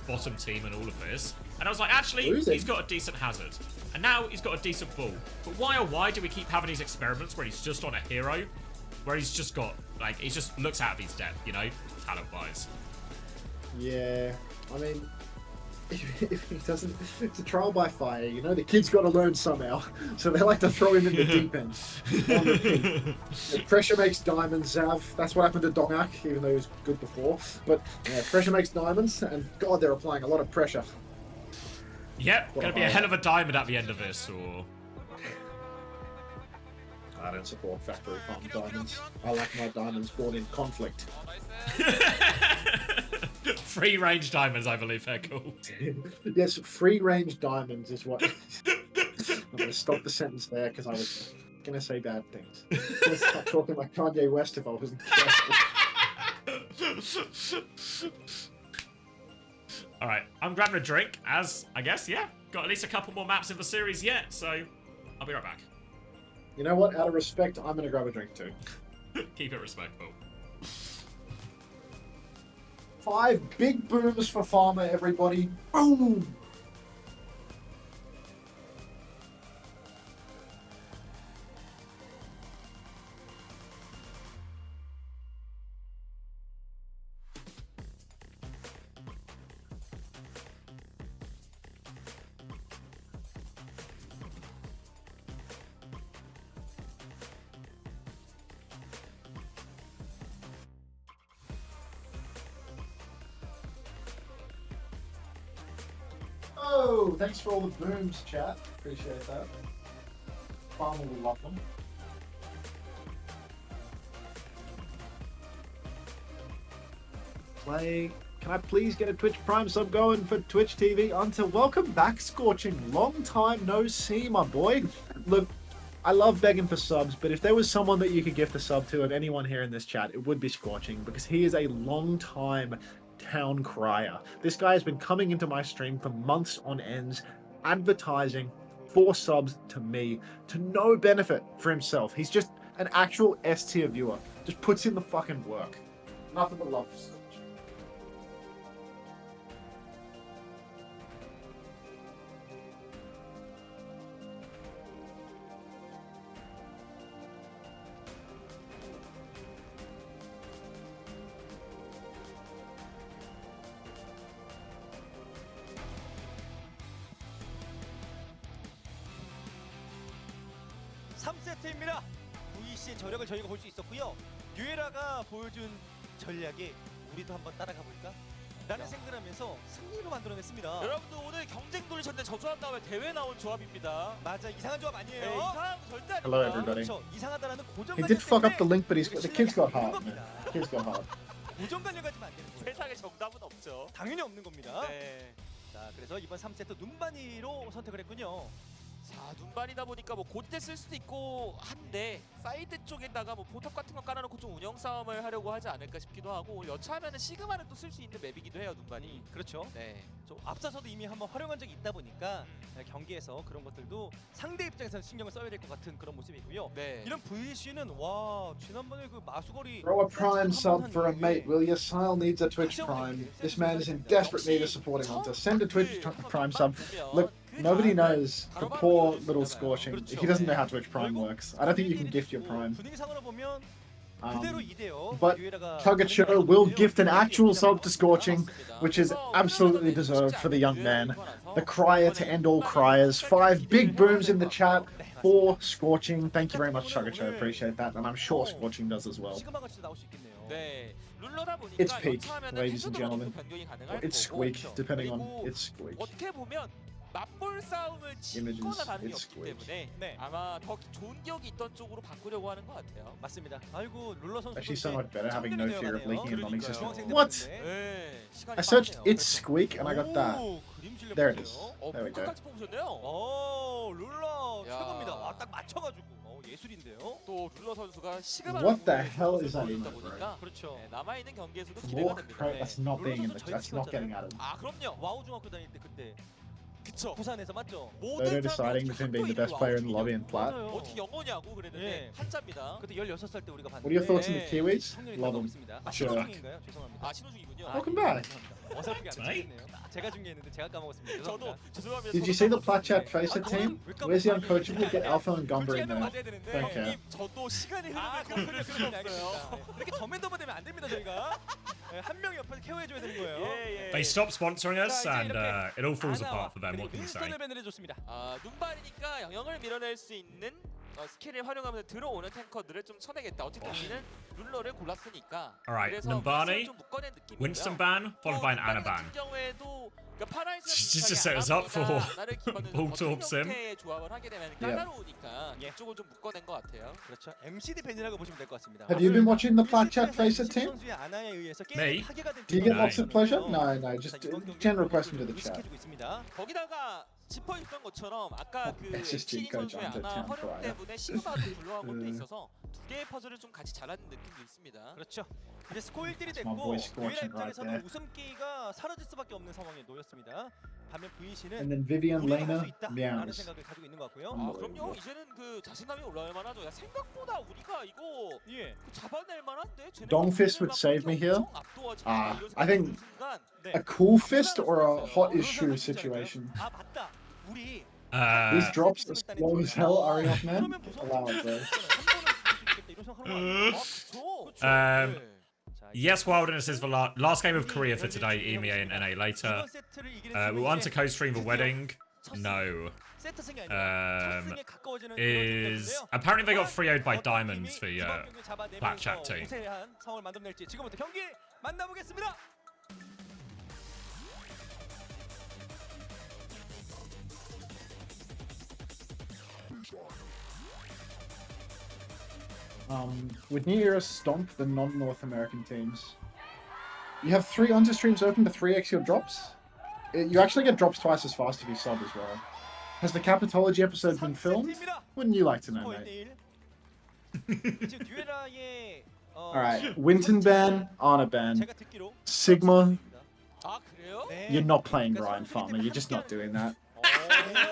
bottom team and all of this. And I was like, actually, he's got a decent Hazard. And now he's got a decent Bull. But why, oh why do we keep having these experiments where he's just on a hero? Where he's just got, like, he just looks out of his depth, you know, talent-wise. Yeah, I mean, if he doesn't, it's a trial by fire, you know, the kid's got to learn somehow, so they like to throw him in the deep end. On repeat. Pressure makes diamonds, Zav. That's what happened to Dongak, even though he was good before. But yeah, pressure makes diamonds, and God, they're applying a lot of pressure. Yep, gonna be a hell of a diamond at the end of this, or... I don't support factory farm diamonds. I like my diamonds bought in conflict. Free range diamonds, I believe they're called. Yes, free range diamonds is what. I'm going to stop the sentence there because I was going to say bad things. I'm stop talking like Kanye West if I wasn't careful. Alright, I'm grabbing a drink, as I guess, yeah, got at least a couple more maps in the series yet, so I'll be right back. You know what? Out of respect, I'm going to grab a drink too. Keep it respectful. 5 big booms for Farmer, everybody. Boom! Oh, thanks for all the booms, chat. Appreciate that. Farmer will love them. Play. Can I please get a Twitch Prime sub going for Twitch TV? Until welcome back, Scorching. Long time no see, my boy. Look, I love begging for subs, but if there was someone that you could gift a sub to of anyone here in this chat, it would be Scorching, because he is a long-time town crier. This guy has been coming into my stream for months on ends, advertising for subs to me, to no benefit for himself. He's just an actual S-tier viewer. Just puts in the fucking work. Nothing but love for Scorching. (3세트입니다) VC의 저력을 저희가 볼 수 있었고요. 뉴에라가 보여준 전략에 우리도 한번 따라가 볼까? 라는 생각을 하면서 승리로 만들어냈습니다. 여러분들 오늘 경쟁 돌리셨는데 저 조합 나오면 대회 나온 조합입니다. 맞아, 이상한 조합 아니에요. 네, 이상한 거 절대 아닙니다. Hello, everybody. 그렇죠. 이상하다라는 고정 He did fuck up the link, but the kid's got heart, man. The kid's got heart. 고정 관련가지면 안 되는 거예요. 세상에 정답은 없죠. 당연히 없는 겁니다. 네. 자, 그래서 이번 3세트 눈반이로 선택을 했군요. 자, 눈반이다 보니까 뭐 고대 쓸 수도 있고 한데 사이드 쪽에다가 뭐 포탑 같은 거 깔아놓고 좀 운영 싸움을 하려고 하지 않을까 싶기도 하고 여차하면은 시그마는 또 쓸 수 있는 맵이기도 해요, 눈반이. 그렇죠. 네. 좀 앞서서도 이미 한번 활용한 적이 있다 보니까 경기에서 그런 것들도 상대 입장에서는 신경을 써야 될 것 같은 그런 모습이고요. 네. 이런 VC는 와, 지난번에 그 마수거리 Throw a prime sub for a mate, will you? Sile needs a Twitch prime. This man is in desperate need of supporting Hunter. Send a Twitch prime sub. Look, nobody knows the poor little Scorching. He doesn't know how Twitch Prime works. I don't think you can gift your Prime. 분위기상으로 보면 그대로 2대0. But Chugacho will gift an actual sub to Scorching, which is absolutely deserved for the young man. The crier to end all criers. 5 big booms in the chat for Scorching. Thank you very much, Chugacho. I appreciate that, and I'm sure Scorching does as well. 시그마같이 나올 수 있겠네요. 네. 룰러다 보니까 It's peak, 여차하면은 ladies and 해저드로도 gentlemen. 변경이 가능할 It's 거고. squeak, depending on 그리고 it's squeak. 어떻게 보면 맞볼 싸움을 짓거나 Images, 다름이 it's 없기 squeak. 때문에 네. 아마 더 좋은 기억이 있던 쪽으로 바꾸려고 하는 것 같아요. 맞습니다. 아이고, 룰러 선수 Actually, so much better having no fear of leaking and non-existent. 그러니까요. What? 네, 시간이 I searched 빠르네요. it's squeak and I got that. There it is. There we go. 끝까지 뽑으셨네요. 룰러 야. 최고입니다. 와, 딱 맞춰가지고 예술인데요. 또 룰러 선수가 시그마를 What the 보고 hell is that 있다 even, 보니까 그렇죠. 네, 남아있는 경기에서도 More 기대가 됩니다. credit. That's not being in the. That's not getting out of. 아, 그럼요. 와우 중학교 다닐 때 그때 그쵸. 부산에서 맞죠? They're deciding between being the best player in the lobby and plat. 맞아요. 어떻게 영어냐고 그랬는데 예. 한자입니다. 그때 16살 때 우리가 봤는데 What are your thoughts on the 네. Kiwis? 청년이 Love them. 있습니다. 아, Sure. 신호중인가요? 죄송합니다. 아, 신호중이군요. Welcome back. 어설프게 안 Right? 챙겼네요. 제가 중계했는데 제가 까먹었습니다. 저도 죄송합니다. 죄송합니다. Did you see the plat chat face it team? Where's the uncoachable? Get Alpha and Gumber 솔직히 in 한명 there. 맞아야 되는데. Thank you. 저도 시간이 아, 흐르면 그렇군요. 그러면 알겠습니다. 네. 이렇게 더맨더머 되면 안 됩니다, 저희가. 네, 한 명이 옆에서 케어해줘야 되는 거예요. 예, 예. They stopped sponsoring us, 자, and 이제 이렇게 it all falls 아나와 apart for them. What 그리고 can you say? 윈스턴을 밴을 해줬습니다. 아, 눈발이니까 영역을 밀어낼 수 있는 스킬을 활용하면서 들어오는 탱커들을 좀 쳐내겠다. 어쨌든 우리는 룰러를 골랐으니까. Alright, 그래서 Numbani, 윈스턴을 좀 묶어낸 느낌이고요. Winston ban, followed by an Ana ban. 같은 경우에도 그러니까 파라이스 Just to set us up for Ball Torp Sim. 조합을 하게 되면 Yeah. 까다로우니까 예. 이쪽을 좀 묶어낸 것 같아요. 그렇죠. MCD 밴이라고 보시면 될 것 같습니다. Have you been watching the plat chat face it team? 선수의 아나에 의해서 Me? 게임이 파괴가 된 Do you get 팀이 lots of pleasure? 있거든요. No, no. Just 자, 이번 경기 general question to the chat. 의식해주고 있습니다. 거기다가 짚어줬던 것처럼 아까 그 SSG 키니 선수의 coach 아나 Unter 활용 Town 때문에 시그마도 불러간 것도 음. 있어서 두 개의 퍼즐을 좀 같이 잘하는 느낌도 있습니다. 그렇죠. 이제 스코 1딜이 That's my 됐고 boy Scorching 유일한 right 입장에서는 there. 웃음기가 사라질 수밖에 없는 상황에 놓였습니다. 반면 VC는 And then Vivian 우리가 Lena 할수 있다라는 meows. 생각을 가지고 있는 것 같고요. 아, 그럼요. 이제는 그 자신감이 올라올 만하죠. 야, 생각보다 우리가 이거 예. 그 잡아낼 만한데. 쟤네 Dongfist would 막 save me here. 엄청 압도하지 마, Ah, 이런 I think- 생각이 드는 순간 네. A cool fist or a hot as shoe situation? 아, 맞다. 우리 These drops are slow as hell, Ariok man. Allow it, bro. 이런 생각하는 거 아니에요? 그쵸? Um, 네. 자, Yes, Wilderness is the last game of Korea for today. EMEA and NA later. 이번 세트를 이기는 We 팀은 want to 이제 co-stream the wedding. 첫 승, No. 세트 승이 아니라 첫 승에 가까워지는 그런 Is 팀인데요. apparently they got 3-0'd by 어떤 Diamonds 팀이 for 이번 경기 잡아내면서 Black Chat team. 우세한 상황을 만들어낼지 지금부터 경기 만나보겠습니다. With New Era stomp the non-North American teams, you have 3 Unter streams open to 3x your drops. You actually get drops twice as fast if you sub as well. Has the Capitology episode been filmed? Wouldn't you like to know, mate? Alright, Winton ban, Ana ban. Sigma, 아 그래요? you're not playing Ryan Farmer, you're just not doing that.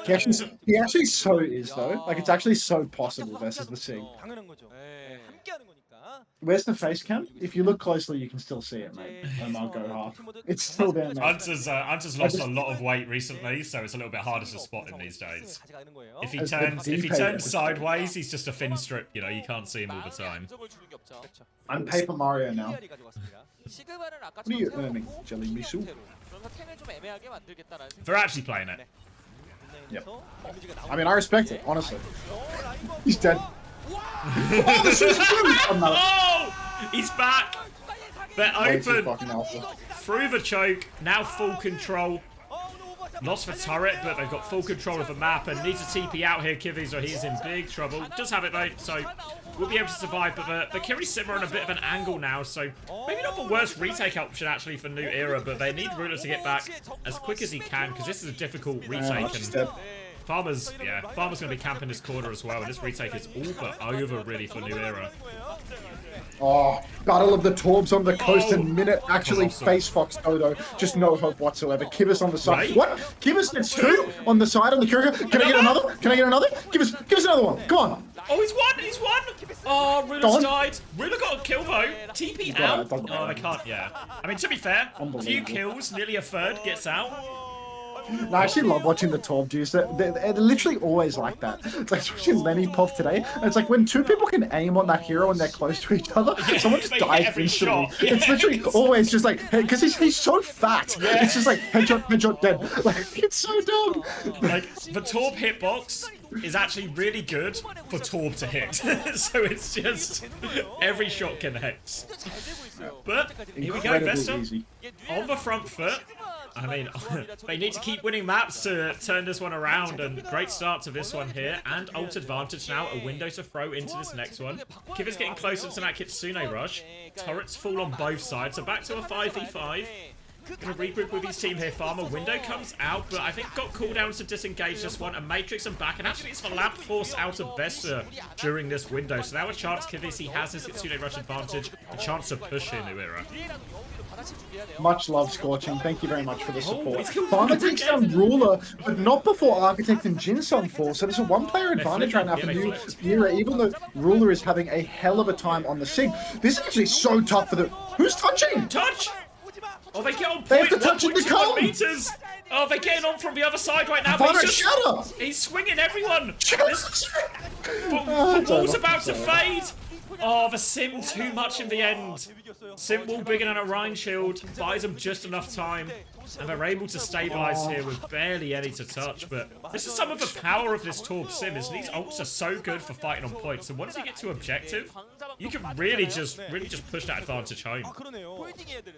He actually so is though. Like it's actually so possible versus the Sig. 당연한 거죠. 네. 함께하는 거니까. Where's the face cam? If you look closely, you can still see it, mate. Omar go half. It's still there, mate. Hunter's lost a lot of weight recently, so it's a little bit harder to spot him these days. 가져가는 거예요. If he As the turns D-pad. sideways, he's just a thin strip. You know, you can't see him all the 마음의 time. 안정을 주는 게 없죠. I'm Paper Mario now. 가져갔습니다. 시그마는 아까 What are you earning, Jelly Misu? 그러면서 템을 좀 애매하게 만들겠다라는 They're actually playing it. Yep. I mean, I respect it, honestly. He's dead. Oh, the Susan Blue! Oh! He's back! They're Way too open! fucking alpha. Through the choke, now full control. Lost the turret, but they've got full control of the map and needs a TP out here, Kiwi, or he's in big trouble. Does have it though, so we'll be able to survive, but the Kiri Sim are on a bit of an angle now, so maybe not the worst retake option actually for New Era, but they need Ruler to get back as quick as he can, because this is a difficult retake, She's and dead. Farmer's going to be camping this corner as well, and this retake is all but over really for New Era. Oh, Battle of the Torbs on the coast and Minute actually Awesome. face Fox Dodo. Just no hope whatsoever. Kivas on the side. Right. What? Kivas gets two on the side on the Kiriga. Can I get another? Can I get another? Give us another one. Come on. Oh, he's won! He's won! Oh, Go Ruler's on. died. Ruler got a kill though. TP got it, out. it doesn't Oh, matter. they can't. Yeah. I mean, to be fair, a few Unbelievable. kills, nearly a third gets out. No, I actually love watching the Torb juice. They're literally always like that. It's like watching Lenny Pop today. And it's like when two people can aim on that hero and they're close to each other, someone just they hit dies every instantly. shot. Yeah, It's literally always just like, because he's so fat. Yeah. It's just like headshot, dead. Like, it's so dumb. Like, the Torb hitbox is actually really good for Torb to hit. So it's just every shot can hit. But here we go, Incredibly Vesta easy. on the front foot. I mean, they need to keep winning maps to turn this one around, and great start to this one here, and ult advantage now, a window to throw into this next one. Kiva's getting closer to that Kitsune rush. Turrets fall on both sides, so back to a 5v5. Gonna regroup with his team here. Farmer window comes out, but I think got cooldowns to disengage this one, and Matrix and back, and actually it's the Lamp Force out of Vesta during this window, so now a chance Kivisi has his Kitsune rush advantage, a chance to push here, New Era. Much love, Scorching. Thank you very much for the support. he's killed Farmer Ruler takes down Ruler, but not before Architect and Jinsung fall. So there's a one-player advantage right now for they New flipped. Era, even though Ruler is having a hell of a time on the Sig. This is actually so tough for the... Who's touching? Touch! Oh, they get on They have point, to touch it to 1.21 come. meters! Oh, they're getting on from the other side right now, but Farmer, he's just... shut up! He's swinging everyone! Oh, Ball's don't- about to fade! Oh, the Sim too much in the end. Sim wall bigger than a Rhine shield, buys them just enough time. And they're able to stabilize here with barely any to touch, but this is some of the power of this Torb Sim, is these ults are so good for fighting on points, and once you get to objective, you can really just push that advantage home.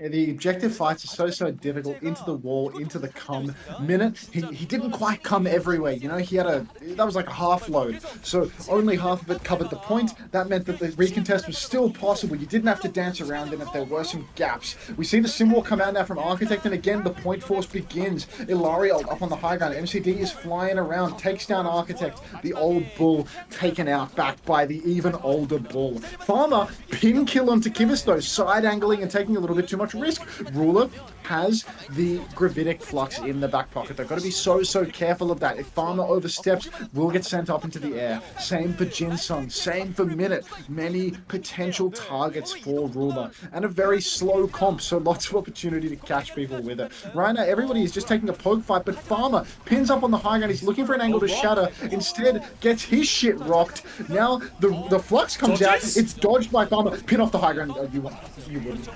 Yeah, the objective fights are so difficult. Into the wall, into the come. Minute, he didn't quite come everywhere. You know, he had that was like a half load. So only half of it covered the point. That meant that the recontest was still possible. You didn't have to dance around it if there were some gaps. We see the sim wall come out now from Architect, and again, the point force begins. Ilario up on the high ground. MCD is flying around, takes down Architect. The old bull taken out back by the even older bull. Farmer, pin kill onto Kivas though, side angling and taking a little bit too much risk. Ruler has the Gravitic Flux in the back pocket. They've got to be so careful of that. If Farmer oversteps, will get sent up into the air. Same for Jinsung, same for Minute. Many potential targets for Ruler. And a very slow comp, so lots of opportunity to catch people with it. Right now, everybody is just taking a poke fight, but Farmer pins up on the high ground. He's looking for an angle to shatter. Instead, gets his shit rocked. Now, the Flux comes out. Dodges? It's dodged by Farmer. Pin off the high ground. You wouldn't.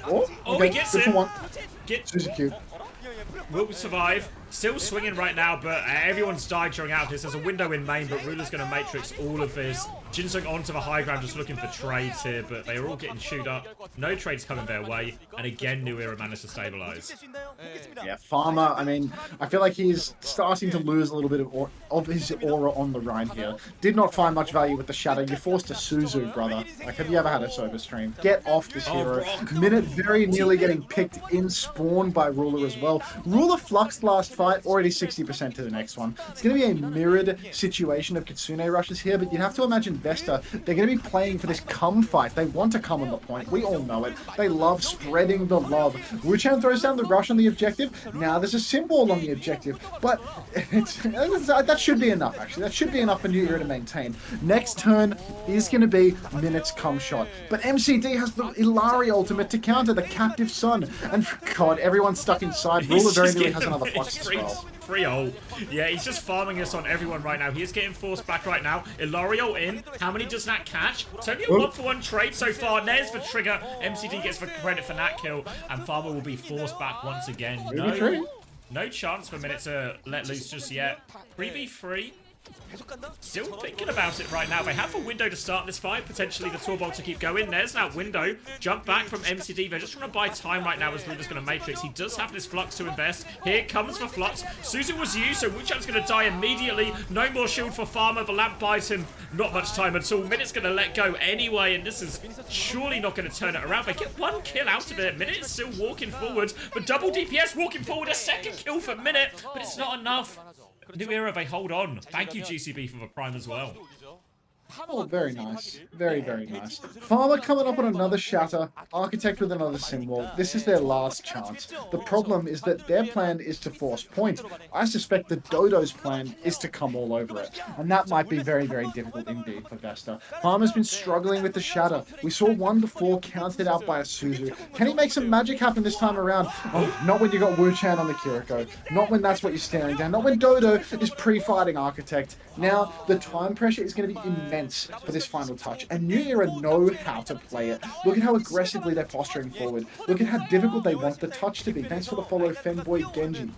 Oh, he gets good for him. one. Get Suzy cute. will survive. Still swinging right now, but everyone's died during out this. There's a window in main, but Ruler's going to matrix all of this. Jinsung onto the high ground, just looking for trades here, but they are all getting chewed up. No trades coming their way, and again, New Era managed to stabilize. Yeah, Farmer, I mean, I feel like he's starting to lose a little bit of his aura on the Rhine here. Did not find much value with the Shadow. You forced a Suzu, brother. Like, have you ever had a sober stream? Get off this hero. Minute very nearly getting picked in spawn by Ruler as well. Ruler fluxed last fight, already 60% to the next one. It's going to be a mirrored situation of Kitsune rushes here, but you'd have to imagine Vesta, they're going to be playing for this come fight. They want to come on the point. We all know it. They love spreading the love. Wuchan throws down the rush on the objective. Now there's a symbol on the objective, but that should be enough, actually. That should be enough for New Era to maintain. Next turn is going to be Minute's come shot, but MCD has the Ilari ultimate to counter the captive sun, and God, everyone's stuck inside. Ruler very nearly has another flux as well. 3-0. Yeah, he's just farming us on everyone right now. He is getting forced back right now. Ilario in. How many does that catch? It's only a 1-for-1 trade so far. There's the trigger. MCD gets the credit for that kill, and Farmer will be forced back once again. No chance for Minute to let loose just yet. 3v3. Still thinking about it right now. They have a window to start this fight. Potentially the tour bolt to keep going. There's that window. Jump back from MCD. They're just trying to buy time right now as Ruler's going to Matrix. He does have this Flux to invest. Here comes the Flux. Suzu was used, so Wuchan's going to die immediately. No more shield for Farmer. The lamp buys him not much time at all. Minute's going to let go anyway, and this is surely not going to turn it around. They get one kill out of it. Minute is still walking forward, but double DPS walking forward. A second kill for Minute, but it's not enough. New Era, they hold on. Thank you, GCB, for the prime as well. Oh, very nice. Very, very nice. Farmer coming up on another shatter. Architect with another symbol. This is their last chance. The problem is that their plan is to force point. I suspect that Dodo's plan is to come all over it. And that might be very, very difficult indeed for Vesta. Farmer's been struggling with the shatter. We saw one before counted out by a Suzu. Can he make some magic happen this time around? Oh, not when you got Wuchan on the Kiriko. Not when that's what you're staring down. Not when Dodo is pre-fighting Architect. Now, the time pressure is going to be immense for this final touch, and New Era know how to play it. Look at how aggressively they're posturing forward. Look at how difficult they want the touch to be. Thanks for the follow, Femboy Genji.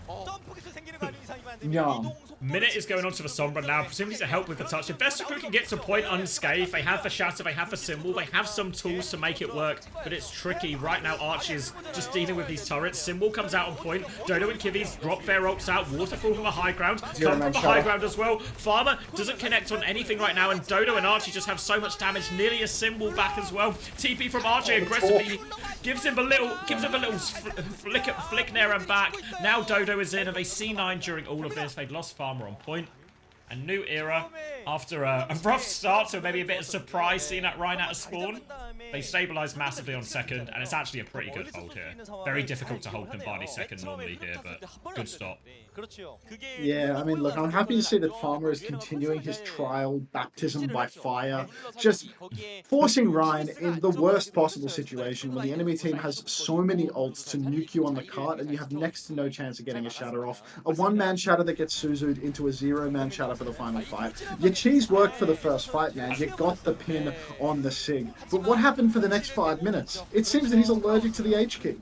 Yum. Minute is going on to the Sombra now, presumably to help with the touch. If Vesta Crew can get to point unscathed, they have the shatter, they have the symbol, they have some tools to make it work, but it's tricky. Right now, Archie's just dealing with these turrets. Symbol comes out on point. Dodo and Kivi's drop their ults out. Waterfall from the high ground. Come from the high ground as well. Farmer doesn't connect on anything right now, and Dodo and Archie just have so much damage. Nearly a symbol back as well. TP from Archie aggressively gives him a little flick there and back. Now Dodo is in, and they C9 during all of this. They've lost Farmer on point. A New Era, after a rough start, so maybe a bit of surprise seeing that Rhine out of spawn. They stabilize massively on second, and it's actually a pretty good hold here. Very difficult to hold Pimbani second normally here, but good stop. Yeah, I mean, look, I'm happy to see that Farmer is continuing his trial baptism by fire, just forcing Rhine in the worst possible situation when the enemy team has so many ults to nuke you on the cart, and you have next to no chance of getting a shatter off. A one-man shatter that gets Suzu'd into a zero-man shatter for the final fight. Your cheese worked for the first fight, man. You got the pin on the Sig. But what happened for the next 5 minutes? It seems that he's allergic to the H key.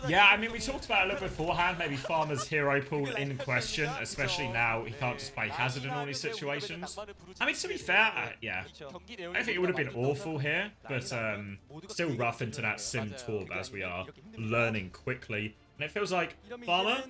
Yeah, I mean, we talked about it a little beforehand, maybe Farmer's hero pool in question, especially now he can't just play Hazard in all these situations. I mean, to be fair, yeah, I think it would have been awful here, but still rough into that Sim Torb as we are learning quickly. And it feels like Farmer,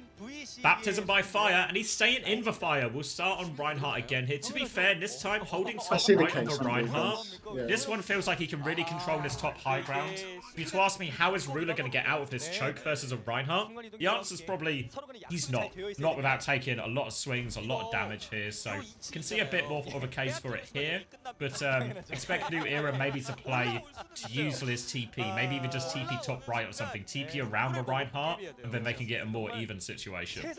baptism by fire, and he's staying in the fire. We'll start on Reinhardt again here. To be fair, this time holding top right on the Reinhardt. Yeah. This one feels like he can really control this top high ground. If you to ask me, how is Ruler going to get out of this choke versus a Reinhardt? The answer's probably, he's not. Not without taking a lot of swings, a lot of damage here. So, you can see a bit more of a case for it here. But expect New Era maybe to play to use his TP. Maybe even just TP top right or something. TP around the Reinhardt. And then they can get a more even situation.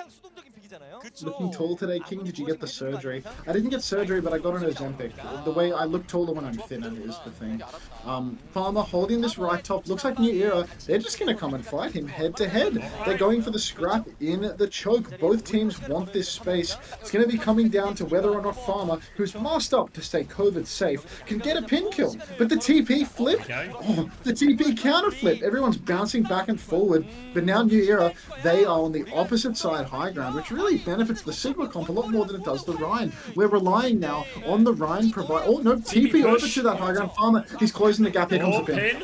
Looking tall today, King. Did you get the surgery? I didn't get surgery, but I got an Ozempic. The way I look taller when I'm thinner is the thing. Farmer holding this right top. Looks like New Era. They're just going to come and fight him head to head. They're going for the scrap in the choke. Both teams want this space. It's going to be coming down to whether or not Farmer, who's masked up to stay COVID safe, can get a pin kill. But the TP flip. Oh, the TP counter flip. Everyone's bouncing back and forward. But now New Era, they are on the opposite side high ground, which really benefits the Sigma comp a lot more than it does the Rhine. We're relying now on the Rhine provide. Oh no, TP over to that high ground. Farmer, he's closing the gap. Here comes the pin.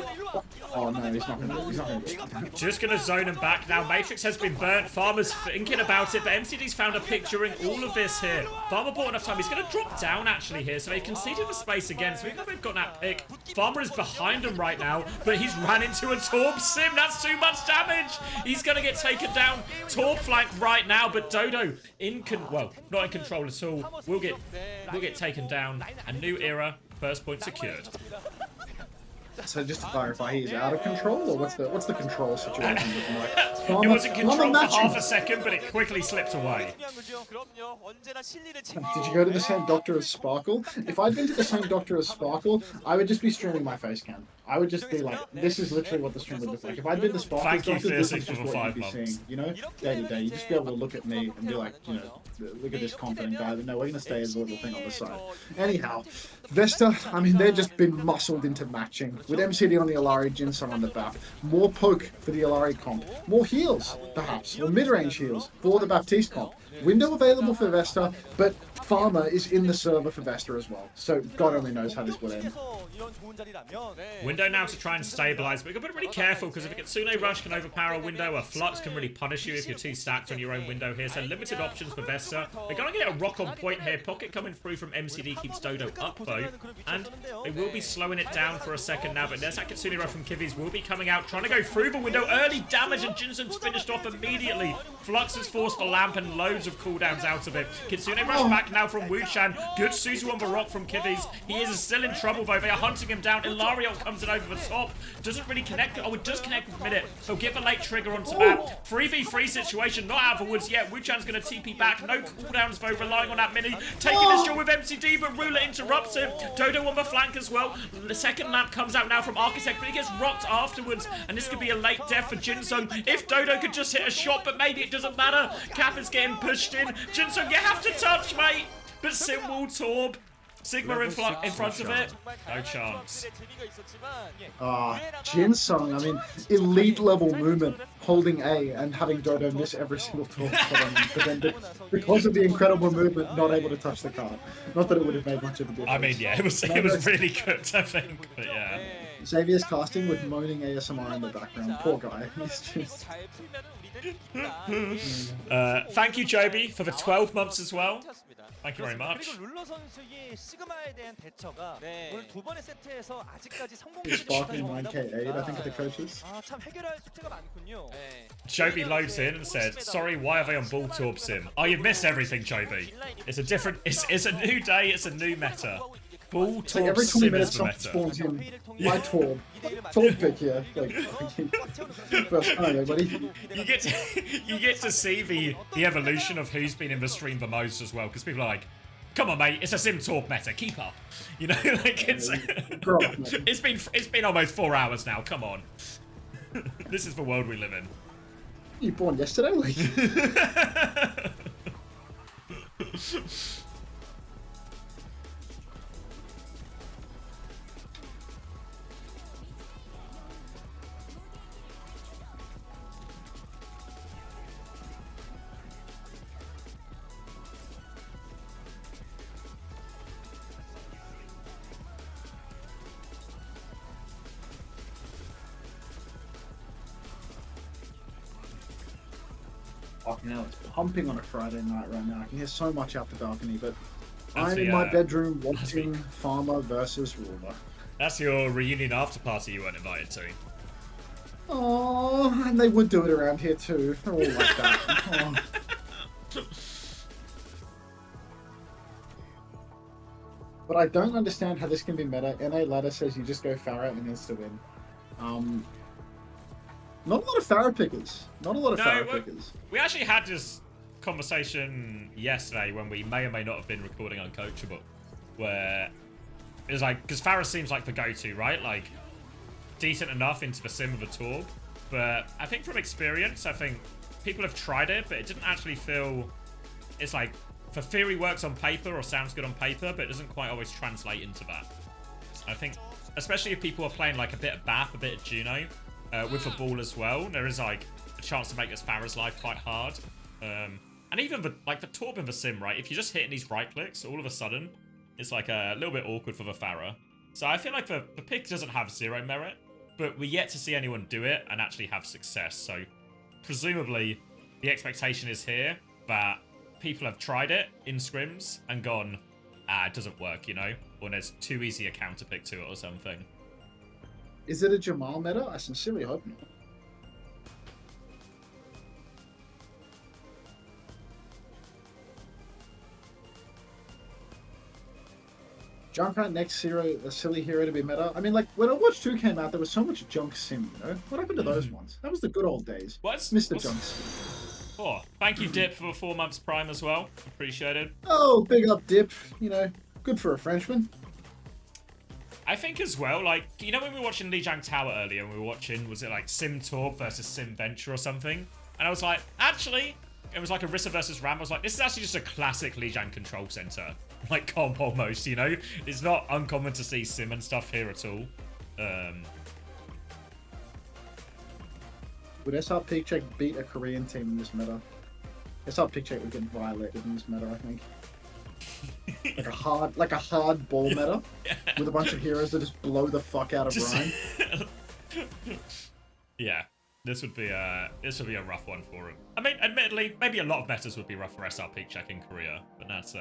Oh no, he's not gonna get Just gonna zone him back now. Matrix has been burnt. Farmer's thinking about it, but MCD's found a pick during all of this here. Farmer bought enough time. He's gonna drop down actually here, so they conceded the space again. So we know they've got that pick. Farmer is behind him right now, but he's ran into a Torb Sim. That's too much damage. He's gonna get taken down. Torb flank right now, but Dodo not in control at all. We'll get taken down. A new era. First point secured. So just to clarify, he's out of control, or what's the control situation looking like? It was in control for half a second, but it quickly slipped away. Did you go to the same doctor as Sparkle? If I'd been to the same doctor as Sparkle, I would just be streaming my face cam. I would just be like, this is literally what the stream would look like. If I'd been the Sparkle's doctor, this is just what you'd be seeing, you know? Day to day. You just be able to look at me and be like, you know, look at this confident guy. But no, we're going to stay as a little thing on the side. Anyhow, Vesta, I mean, they've just been muscled into matching. With MCD on the Illari, Jinsung on the back. More poke for the Illari comp. More heals, perhaps. Or mid-range heals for the Baptiste comp. Window available for Vesta, but Farmer is in the server for Vesta as well. So God only knows how this will end. Window now to try and stabilize, but you've got to be really careful because if a Kitsune Rush can overpower a Window, a Flux can really punish you if you're too stacked on your own window here. So limited options for Vesta. They're going to get a rock on point here. Pocket coming through from MCD keeps Dodo up though, and they will be slowing it down for a second now. But there's that Kitsune Rush from Kivis will be coming out, trying to go through the window. Early damage and Jinsung's finished off immediately. Flux is forced for Lamp and loads of cooldowns out of it. Kitsune Rush back now from Wuchan. Good Suzu on the rock from Kivis. He is still in trouble though. They are hunting him down. Ilarion comes in over the top. Doesn't really connect. Oh, it does connect with Minute. They'll give a late trigger onto that. 3v3 situation. Not out of the woods yet. Wuchan's going to TP back. No cooldowns though. Relying on that mini. Taking this duel with MCD, but Ruler interrupts him. Dodo on the flank as well. The second lamp comes out now from Architect, but he gets rocked afterwards. And this could be a late death for Jinsung. If Dodo could just hit a shot, but maybe it doesn't matter. Cap is getting pushed in. Jinsung, you have to touch, mate. But Sim will Torb. Sigma in front of it. No chance. Jinsung, I mean, elite level movement, holding A and having Dodo miss every single talk for them. But then because of the incredible movement, not able to touch the card. Not that it would have made much of a difference. I mean, yeah, it was really good, I think. But yeah. Xavier's casting with moaning ASMR in the background. Poor guy. He's just... Thank you, Joby, for the 12 months as well. Thank you very much. Sparking 9k8, I think, of the coaches. Joby loads in and said, sorry, why are they on Bull Torb Sim? Oh, you've missed everything, Joby. It's a different, it's a new day, it's a new meta. Bull Torb like every 20 Sim minutes is the someone meta. spawns in my Torb. Torb pick here. Like, first time, everybody. You get to see the evolution of who's been in the stream the most as well, because people are like, come on, mate, it's a Sim Torb meta, keep up. You know, like it's been almost 4 hours now, come on. This is the world we live in. You born yesterday? Like... Fucking hell, it's pumping on a Friday night right now. I can hear so much out the balcony, but I'm in my bedroom watching Farmer versus Ruler. That's your reunion after party you weren't invited to. Oh, and they would do it around here too. They're all like that. Oh. But I don't understand how this can be meta. NA ladder says you just go Pharah and insta-win. Not a lot of Pharah pickers. Not a lot of Pharah pickers. We actually had this conversation yesterday when we may or may not have been recording Uncoachable, where it was like, because Pharah seems like the go-to, right? Like, decent enough into the sim of a Torb, but I think from experience, I think people have tried it, but it didn't actually feel, it's like, the theory works on paper or sounds good on paper, but it doesn't quite always translate into that. I think, especially if people are playing like a bit of Bath, a bit of Juno, with the ball as well, there is like a chance to make this Pharah's life quite hard. And even the Torb in the sim, right? If you're just hitting these right clicks, all of a sudden, it's like a little bit awkward for the Pharah. So I feel like the pick doesn't have zero merit. but we're yet to see anyone do it and actually have success. So presumably the expectation is here that people have tried it in scrims and gone, it doesn't work, you know? Or there's too easy a counter pick to it or something. Is it a Jamal meta? I sincerely hope not. Junkrat next hero, a silly hero to be meta. I mean, like, when Overwatch 2 came out, there was so much junk sim, you know? What happened to those ones? That was the good old days. Mr. Junk sim. Oh, thank you, Dip, for 4 months Prime as well. Appreciate it. Oh, big up Dip. You know, good for a Frenchman. I think as well, like, you know when we were watching Lijiang Tower earlier, and we were watching, was it like Sim Torb versus Sim Venture or something? And I was like, actually, it was like Orisa versus Ram. I was like, this is actually just a classic Lijiang control center. Like, comp almost, you know? It's not uncommon to see Sim and stuff here at all. Would SR Peak Check beat a Korean team in this meta? SR Peak Check would get violated in this meta, I think. like a hard ball meta with a bunch of heroes that just blow the fuck out of Ryan. Yeah, this would be a rough one for him. I mean, admittedly, maybe a lot of metas would be rough for SR Peak Check in Korea, but that's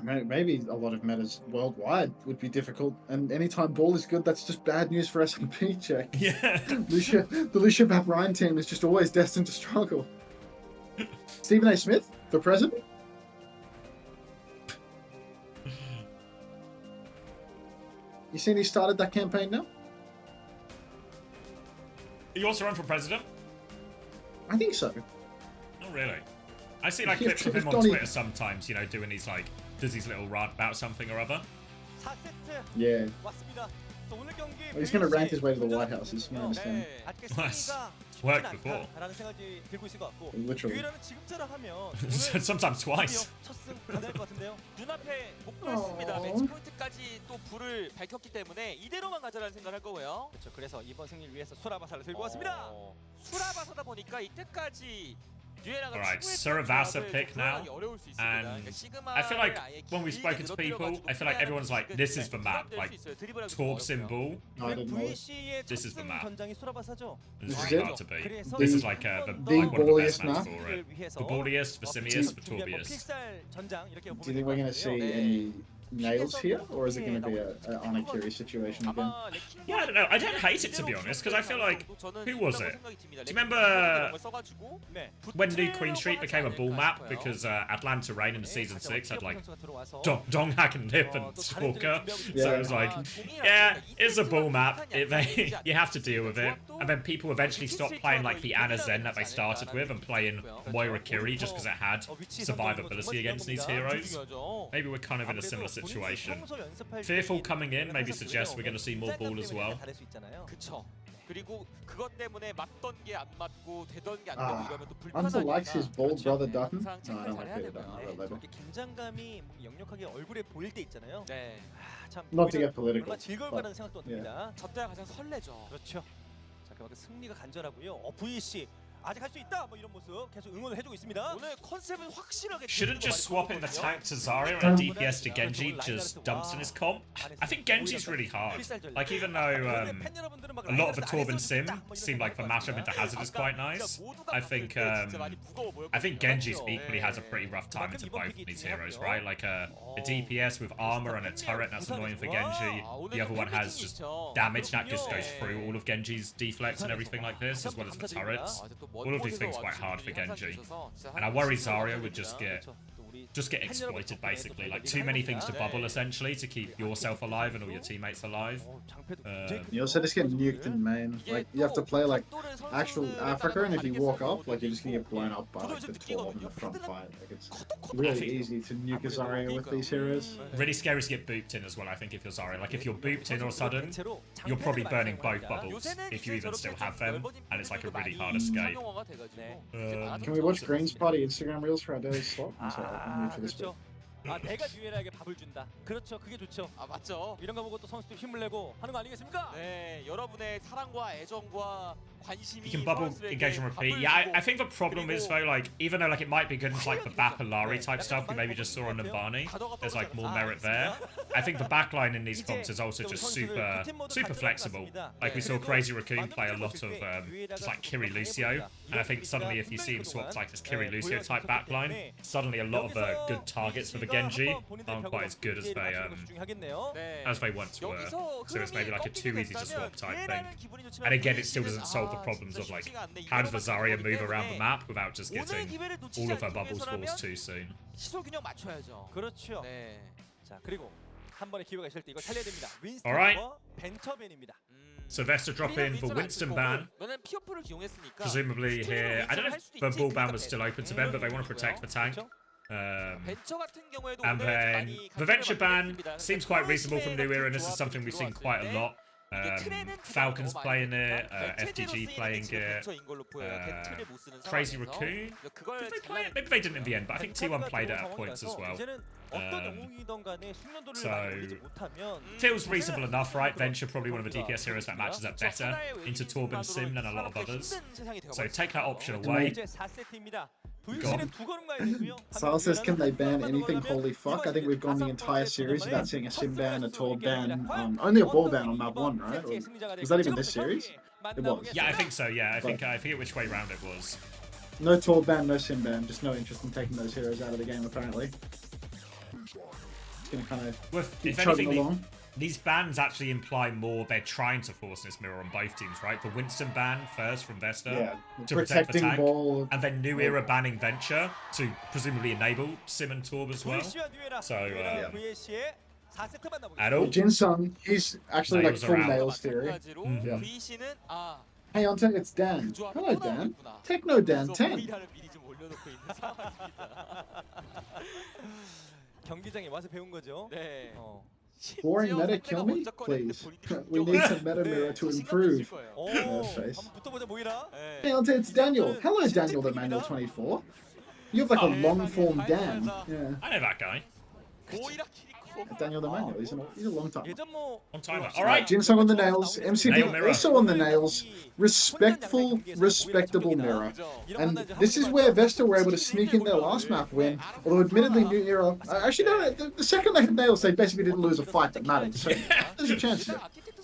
maybe a lot of metas worldwide would be difficult, and anytime ball is good, that's just bad news for SR Peak Check. Yeah. The Lucia Map Ryan team is just always destined to struggle. Stephen A. Smith for president? You seen he started that campaign now? He wants to run for president? I think so. Oh, really? I see like clips of him on Twitter sometimes, you know, doing these like, does these little rant about something or other. Yeah. Well, he's going to rank his way to the White House, is my understanding. Nice. Worked before. Literally. Sometimes twice. 눈앞에 목표였습니다. 매치 포인트까지 또 불을 밝혔기 때문에 이대로만 가자라는 생각을 할 거고요. 그렇죠. 그래서 이번 승리를 위해서 수라바사를 들고 왔습니다. 수라바사다 보니까 이때까지 Alright, Suravasa pick now, and I feel like when we've spoken to people, I feel like everyone's like, this is the map, like, Torb symbol, this is the map. This is hard to beat. This is like one of the best maps for it. The balliest, the simiest, the Torbiest. Do you think we're going to see any nails here, or is it going to be an Anakiri situation again? Yeah, I don't know. I don't hate it, to be honest, because I feel like, who was it? Do you remember when New Queen Street became a ball map because Atlanta Rain in Season 6 had like Donghack and Nip and Stalker? So it was like, yeah, it's a ball map. You have to deal with it. And then people eventually stopped playing like the Ana Zen that they started with and playing Moira Kiri just because it had survivability against these heroes. Maybe we're kind of in a similar situation. Fearful coming in maybe suggests we're going to see more ball as well. 그리고 그것 때문에 맞던 게 안 맞고 되던 게 안 되고 이러면 또 Unter likes his bold brother Dutton. 항상 No, I don't 착각을 like 해야 it. 되고요. 이렇게 긴장감이 역력하게 얼굴에 보일 때 있잖아요. 네. 참 Not to get political. 얼마나 즐거울 거라는 생각도 듭니다. 저 때가 가장 설레죠. 그렇죠. 자, 그만큼 승리가 간절하고요. VC 아직 할 수 있다. 뭐 이런 모습 계속 응원을 해주고 있습니다. 오늘 컨셉은 확실하게 Shouldn't just swap in the tank to Zarya and DPS to Genji just dumps in his comp? I think Genji's really hard. Like, even though a lot of the Torb and Sim seem like the matchup into Hazard is quite nice, I think Genji's equally has a pretty rough time into both of these heroes, right? Like a DPS with armor and a turret, that's annoying for Genji. The other one has just damage that just goes through all of Genji's deflects and everything like this, as well as the turrets. All of these things quite hard for Genji. And I worry Zarya would just get exploited basically. Like too many things to bubble essentially to keep yourself alive and all your teammates alive. You also just get nuked in main. Like you have to play like actual Africa, and if you walk up, like you're just gonna get blown up by like the 12 in the front fight. Like it's really easy to nuke a Zarya with these heroes. Really scary to get booped in as well, I think, if you're Zarya. Like if you're booped in all of a sudden, you're probably burning both bubbles if you even still have them, and it's like a really hard escape. Can we watch Green's party Instagram reels for our daily slot? I'm sorry, I'm new to this bit. 아 내가 뉴에라에게 밥을 준다. 그렇죠. 그게 좋죠. 아 맞죠. 이런 거 보고 또 선수들 힘을 내고 하는 거 아니겠습니까? 네, 여러분의 사랑과 애정과 관심이 You can bubble, engage and repeat. Yeah, I think the problem is though, like, even though like it might be good into like the Bapalari type stuff we maybe just saw on Nabani, there's like more merit there. I think the backline in these comps is also just super flexible. Like we saw Crazy Raccoon play a lot of just like Kiri Lucio, and I think suddenly if you see him swap to like this Kiri Lucio type backline, suddenly a lot of good targets for the Genji aren't quite as good as they once were. So it's maybe like a too easy to swap type thing. And again, it still doesn't solve the problems of like how does the Zarya move around the map without just getting all of her bubbles forced too soon. 시설 균형 맞춰야죠. 그렇죠. 네. 자 그리고 한 번의 기회가 있을 때 이걸 살려야 됩니다. Alright. 윈스턴과 벤처벤입니다. So Vesta drop in for Winston ban. Presumably here, I don't know if the ball ban was still open to them, but they want to protect the tank. And then the venture ban seems quite reasonable from New Era, and this is something we've seen quite a lot. Falcons playing it, FDG playing it, Crazy Raccoon. Did they play it? Maybe they didn't in the end, but I think T1 played it at points as well. So feels reasonable enough, right? Venture probably one of the DPS heroes that matches up better into Torben Sim than a lot of others. So take that option away. Sal says, can they ban anything? Holy fuck. I think we've gone the entire series without seeing a sim ban, a Tor ban, only a ball ban on map 1, right? Or was that even this series? It was. Yeah, I think so, yeah. I forget which way round it was. No Tor ban, no sim ban. Just no interest in taking those heroes out of the game, apparently. It's gonna kind of keep chugging along. These bans actually imply more they're trying to force this mirror on both teams, right? The Winston ban first from Vesta to protect the tank, ball, and then New Era banning Venture to presumably enable Sim and Torb as well. So, at all. Jin Sung, he's actually Nails like full around. nails theory. Yeah. Hey Unter, it's Dan. Hello Dan. Techno Dan 10. 경기장에 와서 배운 거죠. 네. Boring meta, kill me, please. We need some meta mirror to improve. 한번 붙어보자 모이라. Hey Unter, it's Daniel. Hello Daniel the Manual 24. You have like a long form Dan. Yeah. I know that guy. Daniel the Manual, he's a long time. On timer. Alright. Jin Sung on the nails, MCD Nail also on the nails. Respectful, respectable mirror. And this is where Vesta were able to sneak in their last map win. Although admittedly New Era, actually no, the second they had nails they basically didn't lose a fight that mattered. So there's a chance here.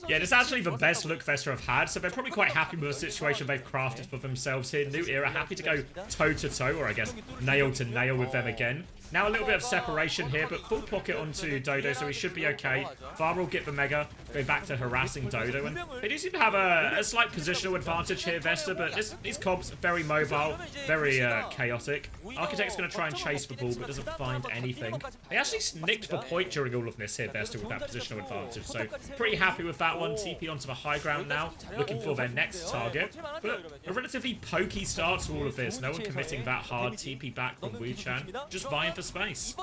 Yeah, this is actually the best look Vesta have had, so they're probably quite happy with the situation they've crafted for themselves here. New Era happy to go toe-to-toe, or I guess nail-to-nail with them again. Now a little bit of separation here, but full pocket onto Dodo, so he should be okay. Farmer will get the Mega, go back to harassing Dodo, and they do seem to have a slight positional advantage here, Vesta, but these comps very mobile, very chaotic. Architect's going to try and chase the ball, but doesn't find anything. They actually nicked the point during all of this here, Vesta, with that positional advantage, so pretty happy with that one. TP onto the high ground now, looking for their next target. But a relatively pokey start to all of this. No one committing that hard. TP back from Wu-Chan, just vying for space.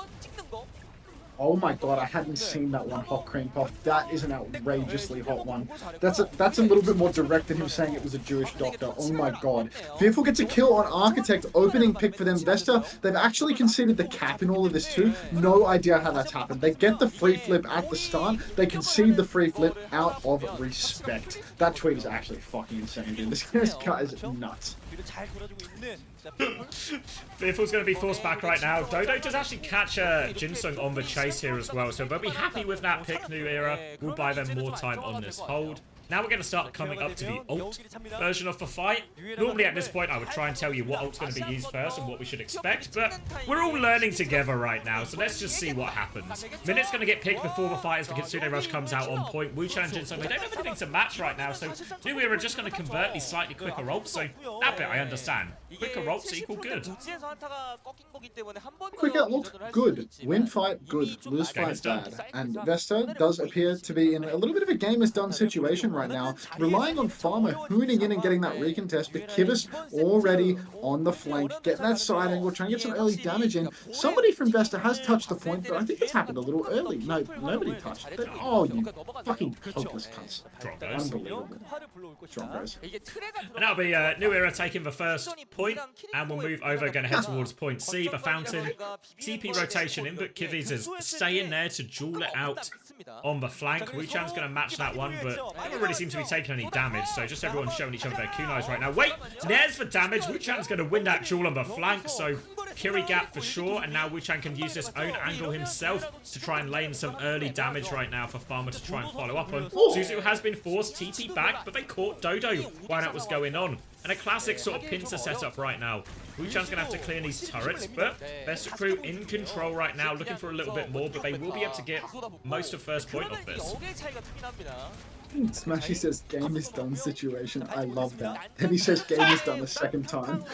Oh my god, I hadn't seen that one, Hot Cream Puff. That is an outrageously hot one. That's a little bit more direct than him saying it was a Jewish doctor. Oh my god. Fearful gets a kill on Architect, opening pick for them. Vesta, they've actually conceded the cap in all of this too. No idea how that's happened. They get the free flip at the start. They concede the free flip out of respect. That tweet is actually fucking insane, dude. This guy is nuts. Fearful's going to be forced back right now. Dodo does actually catch Jinsung on the chase here as well, so they'll be happy with that pick. New Era will buy them more time on this hold. Now we're going to start coming up to the ult version of the fight. Normally at this point I would try and tell you what ult's going to be used first and what we should expect, but we're all learning together right now, so let's just see what happens. Minute's going to get picked before the fight as the Kitsune Rush comes out on point. Wu-Chan and Jinsung, they don't have anything to match right now, so New Era just going to convert these slightly quicker ults, so that bit I understand. Quicker ults equal good. Quicker ult, good. Win fight, good. Lose fight, bad. And Vesta does appear to be in a little bit of a game is done situation right now, relying on Farmer hooning in and getting that recontest, but Kivas already on the flank, getting that side angle, trying to get some early damage in. Somebody from Vesta has touched the point, but I think it's happened a little early. No, nobody touched it. Oh, you fucking hopeless cunts. Drop goes. Unbelievable. Drop goes. And that'll be New Era taking the first point, and we'll move over, going to head towards point C, the fountain. TP rotation in, but Kivis is staying there to duel it out on the flank. Wu-Chan's going to match that one, but they don't really seem to be taking any damage, so just everyone showing each other their kunais right now. Wait, there's the damage. Wu-Chan's going to win that duel on the flank, so Kiri gap for sure, and now Wu-Chan can use this own angle himself to try and lay in some early damage right now for Farmer to try and follow up on. Suzu has been forced TP back, but they caught Dodo while that was going on. And a classic sort of pincer setup right now. Wu-Chan's going to have to clear these turrets, but Vesta crew in control right now, looking for a little bit more, but they will be able to get most of first point of this. Smashy says game is done situation. I love that. Then he says game is done the second time.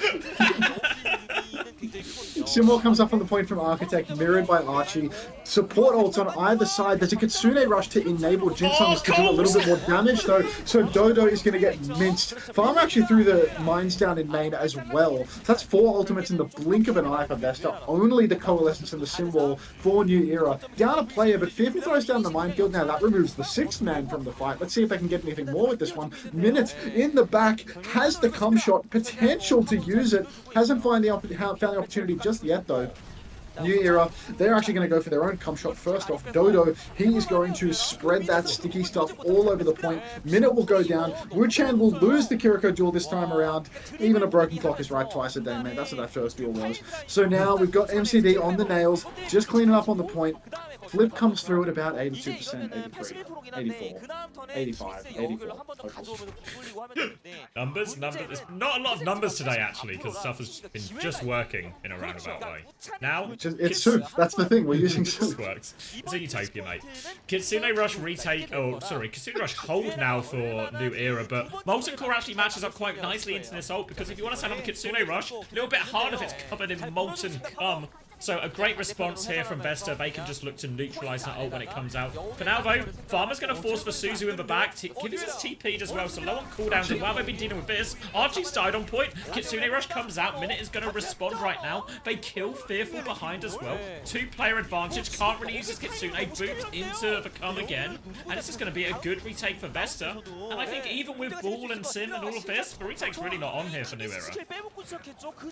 Simwell comes up on the point from Architect, mirrored by Archie. Support ults on either side. There's a Kitsune rush to enable Jinsung to do a little bit more damage, though. So Dodo is going to get minced. Farmer actually threw the mines down in main as well. That's 4 ultimates in the blink of an eye for Vesta. Only the Coalescence and the Simwell for New Era. Down a player, but Fearful throws down the minefield. Now that removes the 6th man from the fight. Let's see if they can get anything more with this one. Minute in the back, has the cum shot, potential to use it. Hasn't found the opportunity just yet, though. New Era, they're actually going to go for their own cum shot first off. Dodo, he is going to spread that sticky stuff all over the point. Minute will go down. Wu-Chan will lose the Kiriko duel this time around. Even a broken clock is right twice a day, man. That's what that first duel was. So now we've got MCD on the nails, just cleaning up on the point. Flip comes through at about 82%, 83, 84, 85, 84. Numbers? There's not a lot of numbers today, actually, because stuff has been just working in a roundabout way. Now, it's soup. That's the thing. We're using soup. This works. It's a utopia, mate. Kitsune Rush retake. Oh, sorry. Kitsune Rush hold now for New Era, but Molten Core actually matches up quite nicely into this ult, because if you want to send on Kitsune Rush, a little bit hard if it's covered in molten cum. So a great response here from Vesta. They can just look to neutralise that ult when it comes out. For now, though, Farmer's going to force for Suzu in the back. Kivvy's is TP'd as well, so low on cooldowns. And while they've been dealing with this, Archie's died on point. Kitsune Rush comes out. Minute is going to respond right now. They kill Fearful behind as well. 2-player advantage. Can't really use his Kitsune. Boot into the cum again. And this is going to be a good retake for Vesta. And I think even with Ball and Sin and all of this, the retake's really not on here for New Era.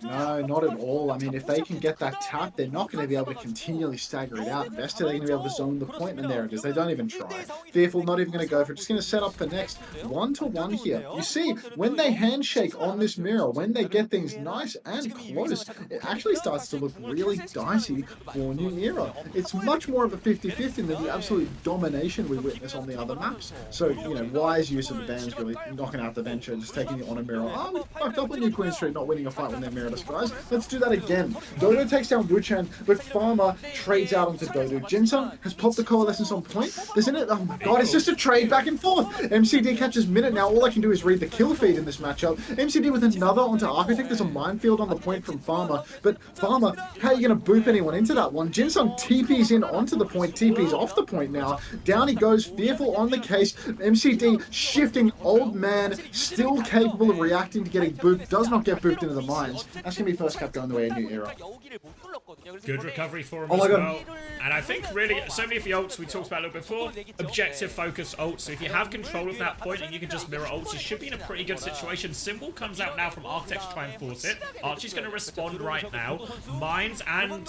No, not at all. I mean, if they can get that tap, they're not going to be able to continually stagger it out. Vesta, they're going to be able to zone the point, and there it is. They don't even try. Fearful, not even going to go for it. Just going to set up for next. 1-to-1 here. You see, when they handshake on this mirror, when they get things nice and close, it actually starts to look really dicey for New Era. It's much more of a 50-50 than the absolute domination we witness on the other maps. So, you know, wise use of the bans, really knocking out the Venture, just taking it on a mirror. Oh, we fucked up on New Queen Street, not winning a fight when they're mirrorless, guys. Let's do that again. Dodo takes down Wu-Chan, but Farmer trades out onto Dodo. Jinsung has popped the Coalescence on point. Isn't it? Oh my god, it's just a trade back and forth. MCD catches Minute now. All I can do is read the kill feed in this matchup. MCD with another onto Architect. There's a minefield on the point from Farmer. But Farmer, how are you going to boop anyone into that one? Jinsung TP's in onto the point. TP's off the point now. Down he goes. Fearful on the case. MCD shifting. Old man still capable of reacting to getting booped. Does not get booped into the mines. That's going to be first cap going the way of New Era. Good recovery for him as well. And I think really, so many of the ults we talked about a little before, objective focused ults. So if you have control of that point and you can just mirror ults, you should be in a pretty good situation. Symbol comes out now from Architect to try and force it. Archie's going to respond right now. Mines and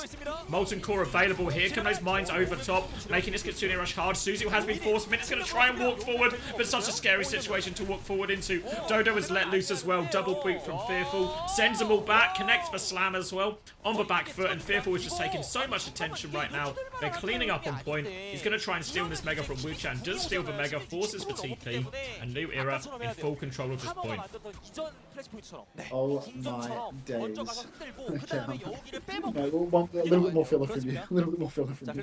Molten Core available. Here come those mines over top, making this Kitsune Rush hard. Suzu has been forced. Minute's going to try and walk forward, but such a scary situation to walk forward into. Dodo is let loose as well. Double boot from Fearful. Sends them all back. Connects for Slam as well. On the back foot, and Fearful is just taking so much attention right now. They're cleaning up on point. He's going to try and steal this Mega from Wu-Chan. Does steal the Mega, forces for TP, and New Era in full control of this point. 플래시 포인트처럼. Oh my 좀 days. 먼저 가서 흔들고 그 Okay, 다음에 여기를 빼먹고. No, a little bit more filler from you. A little bit more filler from you.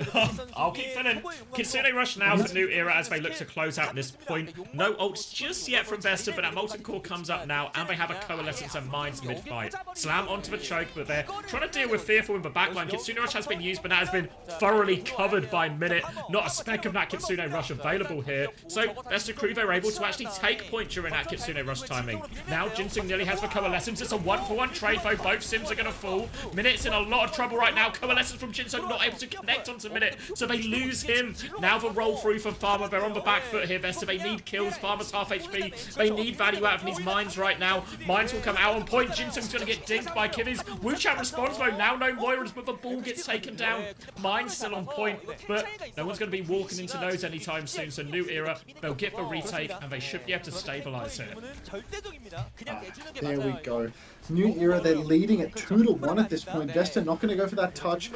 I'll keep filling. Kitsune Rush now for New Era as they look to close out this point. No ults just yet from Vesta, but that Molten Core comes up now, and they have a Coalescence and Mines mid-fight. Slam onto the choke, but they're trying to deal with Fearful in the backline. Kitsune Rush has been used, but that has been thoroughly covered by Minute. Not a speck of that Kitsune Rush available here. So Vesta crew, they're able to actually take point during that Kitsune Rush timing. Now Ginseng nearly has the Coalescence. It's a 1-for-1 trade, though. Both Sims are going to fall. Minute's in a lot of trouble right now. Coalescence from Ginseng not able to connect onto Minute, so they lose him. Now the roll through for Farmer. They're on the back foot here, Vesta. They need kills. Farmer's half HP. They need value out of these mines right now. Mines will come out on point. Ginseng's going to get dinked by Kivvies. Wuchan responds though. Now no Moiras, but the ball gets taken down. Mines still on point, but no one's going to be walking into those anytime soon. So New Era, they'll get the retake and they should be able to stabilize it. There we go. New Era, they're leading at 2-1 at this point. Vesta not going to go for that touch.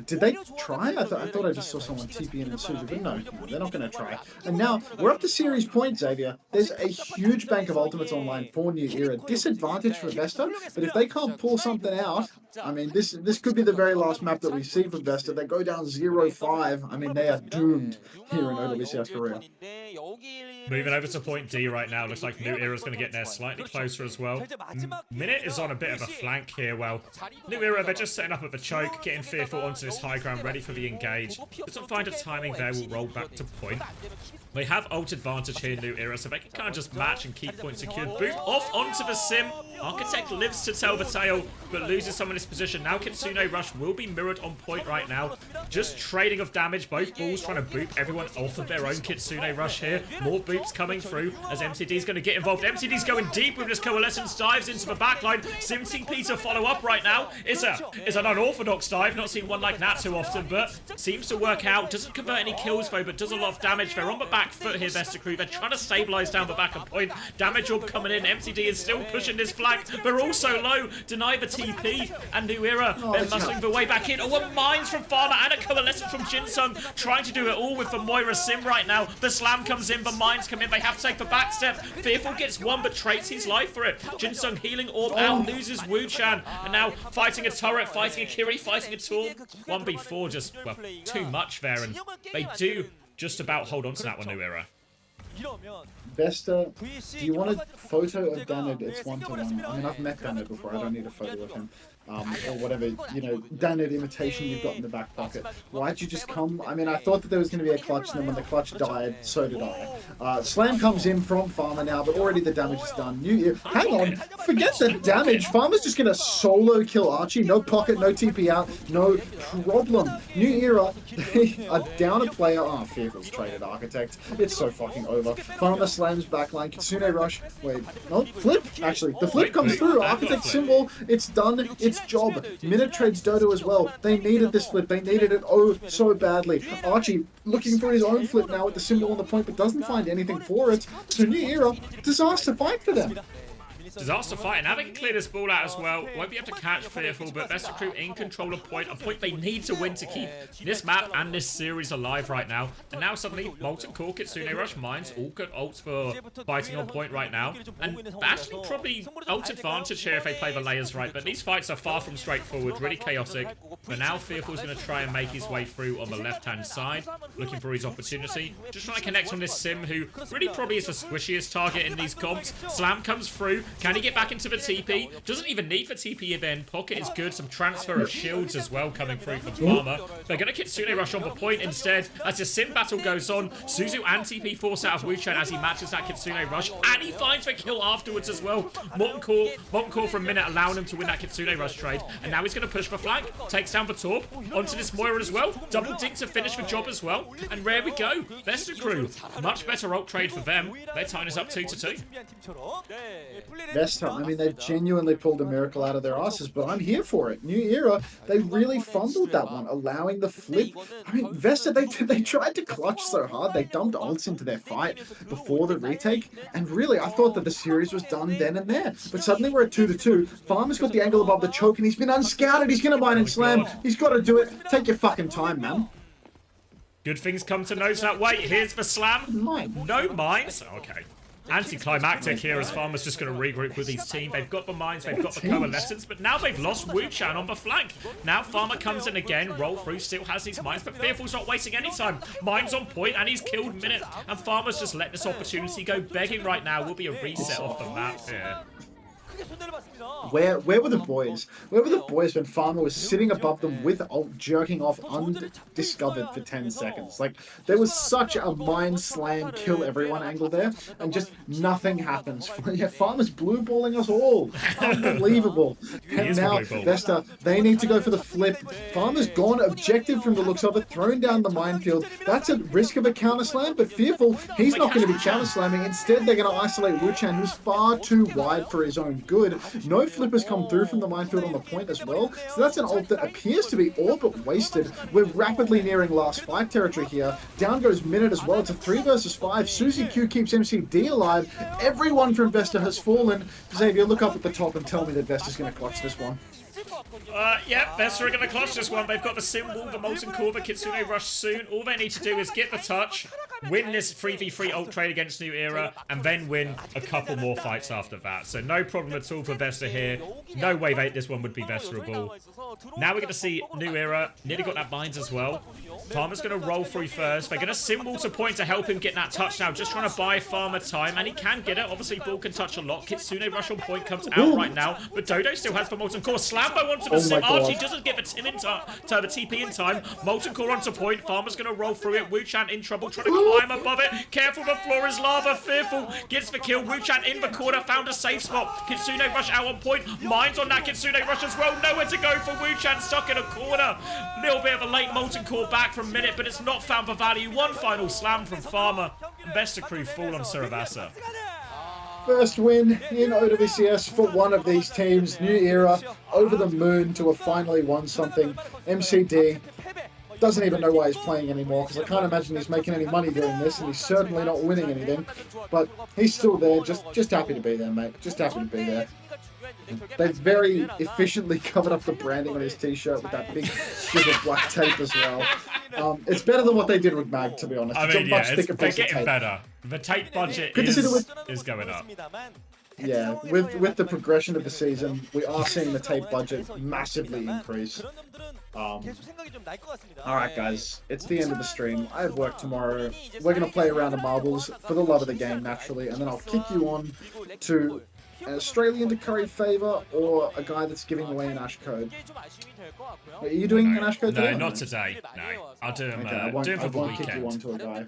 Did they try? I thought I just saw someone TP in and Suzu, but no, they're not going to try. And now we're up to series points, Xavier. There's a huge bank of ultimates online for New Era. Disadvantage for Vesta, but if they can't pull something out, I mean, this could be the very last map that we see from Vesta. They go down 0-5. I mean, they are doomed here in OWCS Korea. Moving over to point D right now. Looks like New Era's going to get there slightly closer as well. Minute is on a bit of a flank here. Well, New Era, they're just setting up at the choke, getting Fearful onto this high ground, ready for the engage. Doesn't find a timing there, will roll back to point. They have ult advantage here, New Era, so they can kind of just match and keep points secured. Boot off onto the Sim. Architect lives to tell the tale, but loses some in this position. Now Kitsune Rush will be mirrored on point right now. Just trading of damage. Both balls trying to boop everyone off of their own Kitsune Rush here. More boops coming through as MCD's going to get involved. MCD's going deep with this Coalescence. Dives into the backline. Sim TP to follow up right now. It's an unorthodox dive. Not seen one like that too often, but seems to work out. Doesn't convert any kills though, but does a lot of damage. They're on the back foot here, Vesta crew. They're trying to stabilize down the back of point. Damage orb coming in. MCD is still pushing this flank. They're also low. Deny the TP. And New Era, they're muscling their way back in. Oh, a Mines from Farmer and a Coalescence from Ginseng. Trying to do it all with the Moira Sim right now. The slam comes in, the Mines come in. They have to take the back step. Fearful gets one, but trades his life for it. Ginseng healing orb out, loses Wuchan. And now fighting a turret, fighting a Kiri, fighting a Torm. 1v4 just, well, too much there. And they do just about hold on to that one, New Era. Vesta, do you want a photo of Danid? It's 1-to-1. I mean, I've met Danid before. I don't need a photo of him. Or whatever, you know, Danid imitation you've got in the back pocket. Why'd you just come? I mean, I thought that there was going to be a clutch, and then when the clutch died, so did I. Slam comes in from Farmer now, but already the damage is done. Hang on, forget the damage. Farmer's just going to solo kill Archie. No pocket, no TP out, no problem. New Era, they are down a player. Oh, Fearful's traded Architect. It's so fucking over. Farmer slams backline. Kitsune Rush. Wait, no, flip. Actually, the flip comes through. Architect symbol. It's done. It's job. Minute trades Dodo as well. They needed this flip. They needed it so badly. Archie looking for his own flip now with the symbol on the point, but doesn't find anything for it. So New Era, disaster fight for them. Disaster fight, and having cleared this ball out as well. Won't be able to catch Fearful, but Vesta crew in control of point. A point they need to win to keep this map and this series alive right now. And now suddenly, Molten Core, Kitsune Rush, Mines, all good ults for fighting on point right now. And actually probably ult advantage here if they play the layers right. But these fights are far from straightforward, really chaotic. But now Fearful's going to try and make his way through on the left-hand side, looking for his opportunity. Just trying to connect on this Sim, who really probably is the squishiest target in these comps. Slam comes through. Can he get back into the TP? Doesn't even need for TP then. Pocket is good. Some transfer of shields as well coming through from Farmer. They're going to Kitsune Rush on the point instead as the Sim battle goes on. Suzu and TP force out of Wuchan as he matches that Kitsune Rush, and he finds the kill afterwards as well. Molten Core from Minute allowing him to win that Kitsune Rush trade, and now he's going to push for flank. Takes down the Torp onto this Moira as well. Double dink to finish the job as well. And there we go. Vesta crew. Much better ult trade for them. Their time is up 2-2. Vesta, I mean, they've genuinely pulled a miracle out of their asses, but I'm here for it. New Era, they really fumbled that one, allowing the flip. I mean, Vesta, they tried to clutch so hard. They dumped ults into their fight before the retake, and really, I thought that the series was done then and there. But suddenly we're at 2-2. Farmer's got the angle above the choke, and he's been unscouted. He's going to mine and slam. He's got to do it. Take your fucking time, man. Good things come to those that wait. Here's the slam. No mines. Okay. Anticlimactic here as Farmer's just going to regroup with his team. They've got the mines, they've got the coalescence, but now they've lost Wu Chan on the flank. Now Farmer comes in again, roll through, still has his mines, but Fearful's not wasting any time. Mines on point, and he's killed Minute, and Farmer's just let this opportunity go begging right now. Will be a reset off the map here. Where were the boys? Where were the boys when Farmer was sitting above them with ult jerking off undiscovered for 10 seconds? Like, there was such a mind slam kill everyone angle there, and just nothing happens. Yeah, Farmer's blue balling us all. Unbelievable. And now Vesta, they need to go for the flip. Farmer's gone objective from the looks of it, thrown down the minefield. That's at risk of a counter slam, but Fearful, he's not going to be counter slamming. Instead, they're going to isolate Wu Chan, who's far too wide for his own good. No flippers come through from the minefield on the point as well, so that's an ult that appears to be all but wasted. We're rapidly nearing last fight territory here. Down goes Minute as well. It's a 3 versus 5. Susie Q keeps MCD alive. Everyone from Vesta has fallen. Xavier, look up at the top and tell me that Vesta's going to clutch this one. Yep, Vesta are going to clutch this one. They've got the Symbol, the Molten Core, the Kitsune Rush soon. All they need to do is get the touch, win this 3v3 ult trade against New Era, and then win a couple more fights after that. So no problem at all for Vesta here. No way this one would be Vesterable. Now we're going to see New Era. Nearly got that Mines as well. Farmer's going to roll through first. They're going to Symbol to point to help him get that touch now. Just trying to buy Farmer time, and he can get it. Obviously, Ball can touch a lot. Kitsune Rush on point comes out right now, but Dodo still has the Molten Core. Slambo onto the Sim. Archie doesn't get the TP in time. Molten Core onto point. Farmer's going to roll through it. Wu Chan in trouble, trying to climb above it. Careful, the floor is lava. Fearful gets the kill. Wu Chan in the corner, found a safe spot. Kitsune Rush out on point. Mines on that Kitsune Rush as well. Nowhere to go for Wu Chan, stuck in a corner. Little bit of a late Molten Core back from Minute, but it's not found for value. One final slam from Farmer. And Vesta crew fall on Surabasa. First win in OWCS for one of these teams. New Era over the moon to have finally won something. MCD doesn't even know why he's playing anymore, because I can't imagine he's making any money doing this, and he's certainly not winning anything. But he's still there, just happy to be there, mate. Just happy to be there. They've very efficiently covered up the branding on his t-shirt with that big stupid black tape as well. It's better than what they did with Mag, to be honest. I mean, yeah, they're getting tape. better. The tape budget is going up. Yeah, with the progression of the season, we are seeing the tape budget massively increase. Alright guys, it's the end of the stream. I have work tomorrow. We're going to play a round of marbles for the love of the game, naturally, and then I'll kick you on to an Australian to curry favour or a guy that's giving away an Ash code. Are you doing an Ash code today? No, not today. No, I'll do them, do them for the weekend. Kick you on to a guy.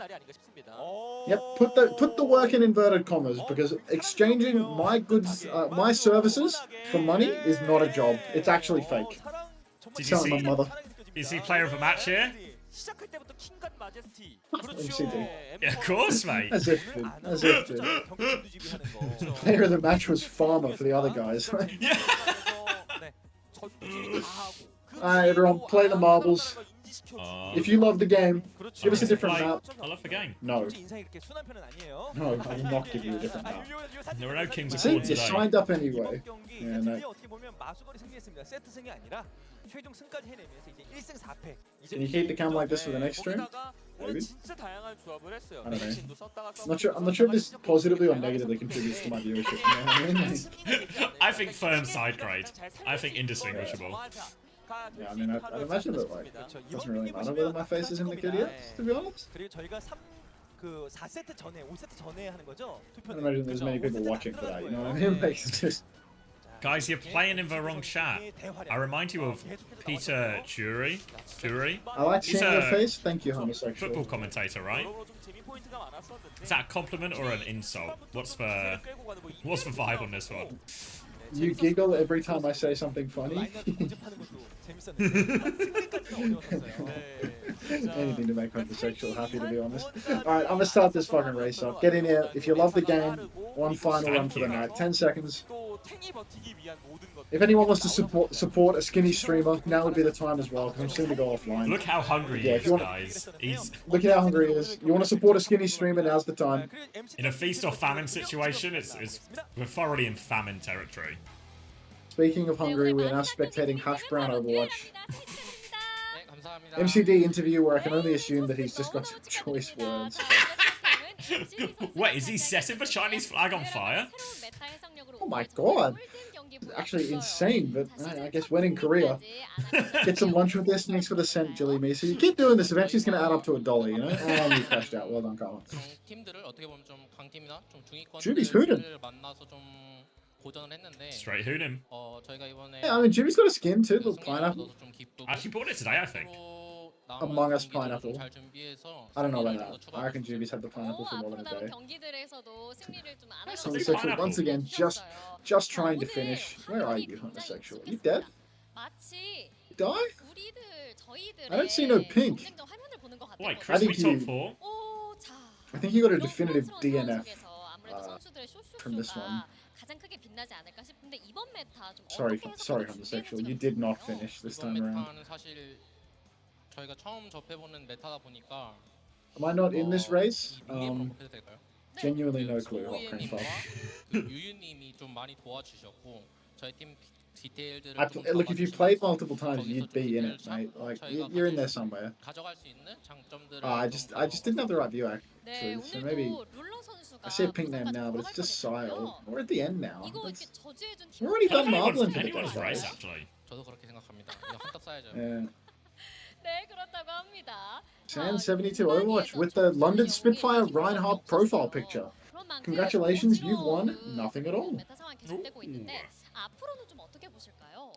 Yep, put the work in inverted commas, because exchanging my goods, my services for money is not a job. It's actually fake. Did you see? My mother. Is he player of the match here? MCD. Yeah, of course, mate. As if, dude. As if, dude. Player of the match was Farmer for the other guys. Alright, everyone, play the marbles. If you love the game, give us a different map. I love the game. No. No, I will not give you a different map. There are no kings of See, War you today. signed up anyway. Yeah, no. Can you keep the cam like this for the next stream? Maybe? I don't know. I'm not sure if this positively or negatively contributes to my viewership. You know what I mean? I think firm side grade. I think indistinguishable. Yeah, I mean, I'd imagine that, like, it doesn't really matter whether my face is in the good yet, to be honest. I don't imagine there's many people watching for that, you know what I mean? Like, it's just... Guys, you're playing in the wrong chat. I remind you of Peter Jury. I like seeing your face. Thank you, homosexual. Football commentator, right? Is that a compliment or an insult? What's the vibe on this one? You giggle every time I say something funny. Anything to make homosexual happy, to be honest. Alright, I'm gonna start this fucking race up. Get in here. If you love the game, one final run for the night. 10 seconds. If anyone wants to support a skinny streamer, now would be the time as well, because I'm soon to go offline. Look how hungry he is, guys. Look at how hungry he is. You want to support a skinny streamer, now's the time. In a feast or famine situation, we're thoroughly in famine territory. Speaking of hungry, we are now spectating Hash Brown Overwatch. MCD interview where I can only assume that he's just got some choice words. Wait, is he setting the Chinese flag on fire? Oh my god. Actually insane, but I guess when in Korea. Get some lunch with this. Thanks for the cent, Jilly Me. So you keep doing this, eventually it's going to add up to $1, you know? And you crashed out. Well done, Carl. 팀들을 어떻게 보면 좀 강팀이나 좀 Judy's hooting. 중위권들을 만나서 좀 고전을 했는데 Straight hoon him. 저희가 이번에 Yeah, I mean, Jimmy's got a skin too, little 승리를 pineapple. 얻어서 좀 기쁘고 Actually bought it today, I think. Among Us 경기들을 좀 pineapple. 잘 준비해서 I don't know 승리를 about 좀더 that. I reckon 추가하고 Jimmy's had the pineapple for more than a day. 경기들에서도 승리를 좀 안 That's 하려고 something Homosexual, pineapple. once again, just trying to finish. Where are you, homosexual? You dead? 마치 You die? 우리들 저희들의 I don't see no pink. 경쟁전 화면을 보는 것 같아요. Wait, I crispy think top you- 4? 오, 자. I think you got a 이런 definitive 혼란스러운 DNF 상황 속에서 아무래도 선수들의 from this one. 쇼쇼쇼가 가장 크게 빛나지 않을까 싶은데 이번 메타 좀 Sorry, 어떻게 sorry, 해석하면 homosexual. 준비했는지가 You did not 궁금해요. finish this 이번 time around. 메타는 사실 저희가 처음 접해보는 메타다 보니까 Am I not in this race? 이 닉네임으로 목해도 될까요? Genuinely no clue. Hot cream 소우예님과 puff. 그 유유님이 좀 많이 do와주셨고 저희 팀 디테일들을 좀 Look, if you played 잡아주시면서 multiple times, 거기서 you'd 좀 be in it, 디테일을 mate. Like 저희가 you're in there 가질 somewhere. 가져갈 수 있는 장점들을 I 좀 just didn't have the right view 네, actually. So maybe 오늘도 룰러 선수가 I see a pink name 부상까지 now, but it's just 돌아갈 Sile. 뻔했거든요. We're at the end now. 이거 That's- 이렇게 저지해준 We're already done Anyone's, marbling for the anyone's day, race, guys. actually. 저도 그렇게 생각합니다. 이거 한턱 쏴야죠. Yeah. 네, 그렇다고 합니다. Sand 72 Overwatch with the London Spitfire Reinhardt profile picture. Congratulations, you've won nothing at all. 메타 상황 계속되고 있는데 앞으로는 좀 어떻게 보실까요?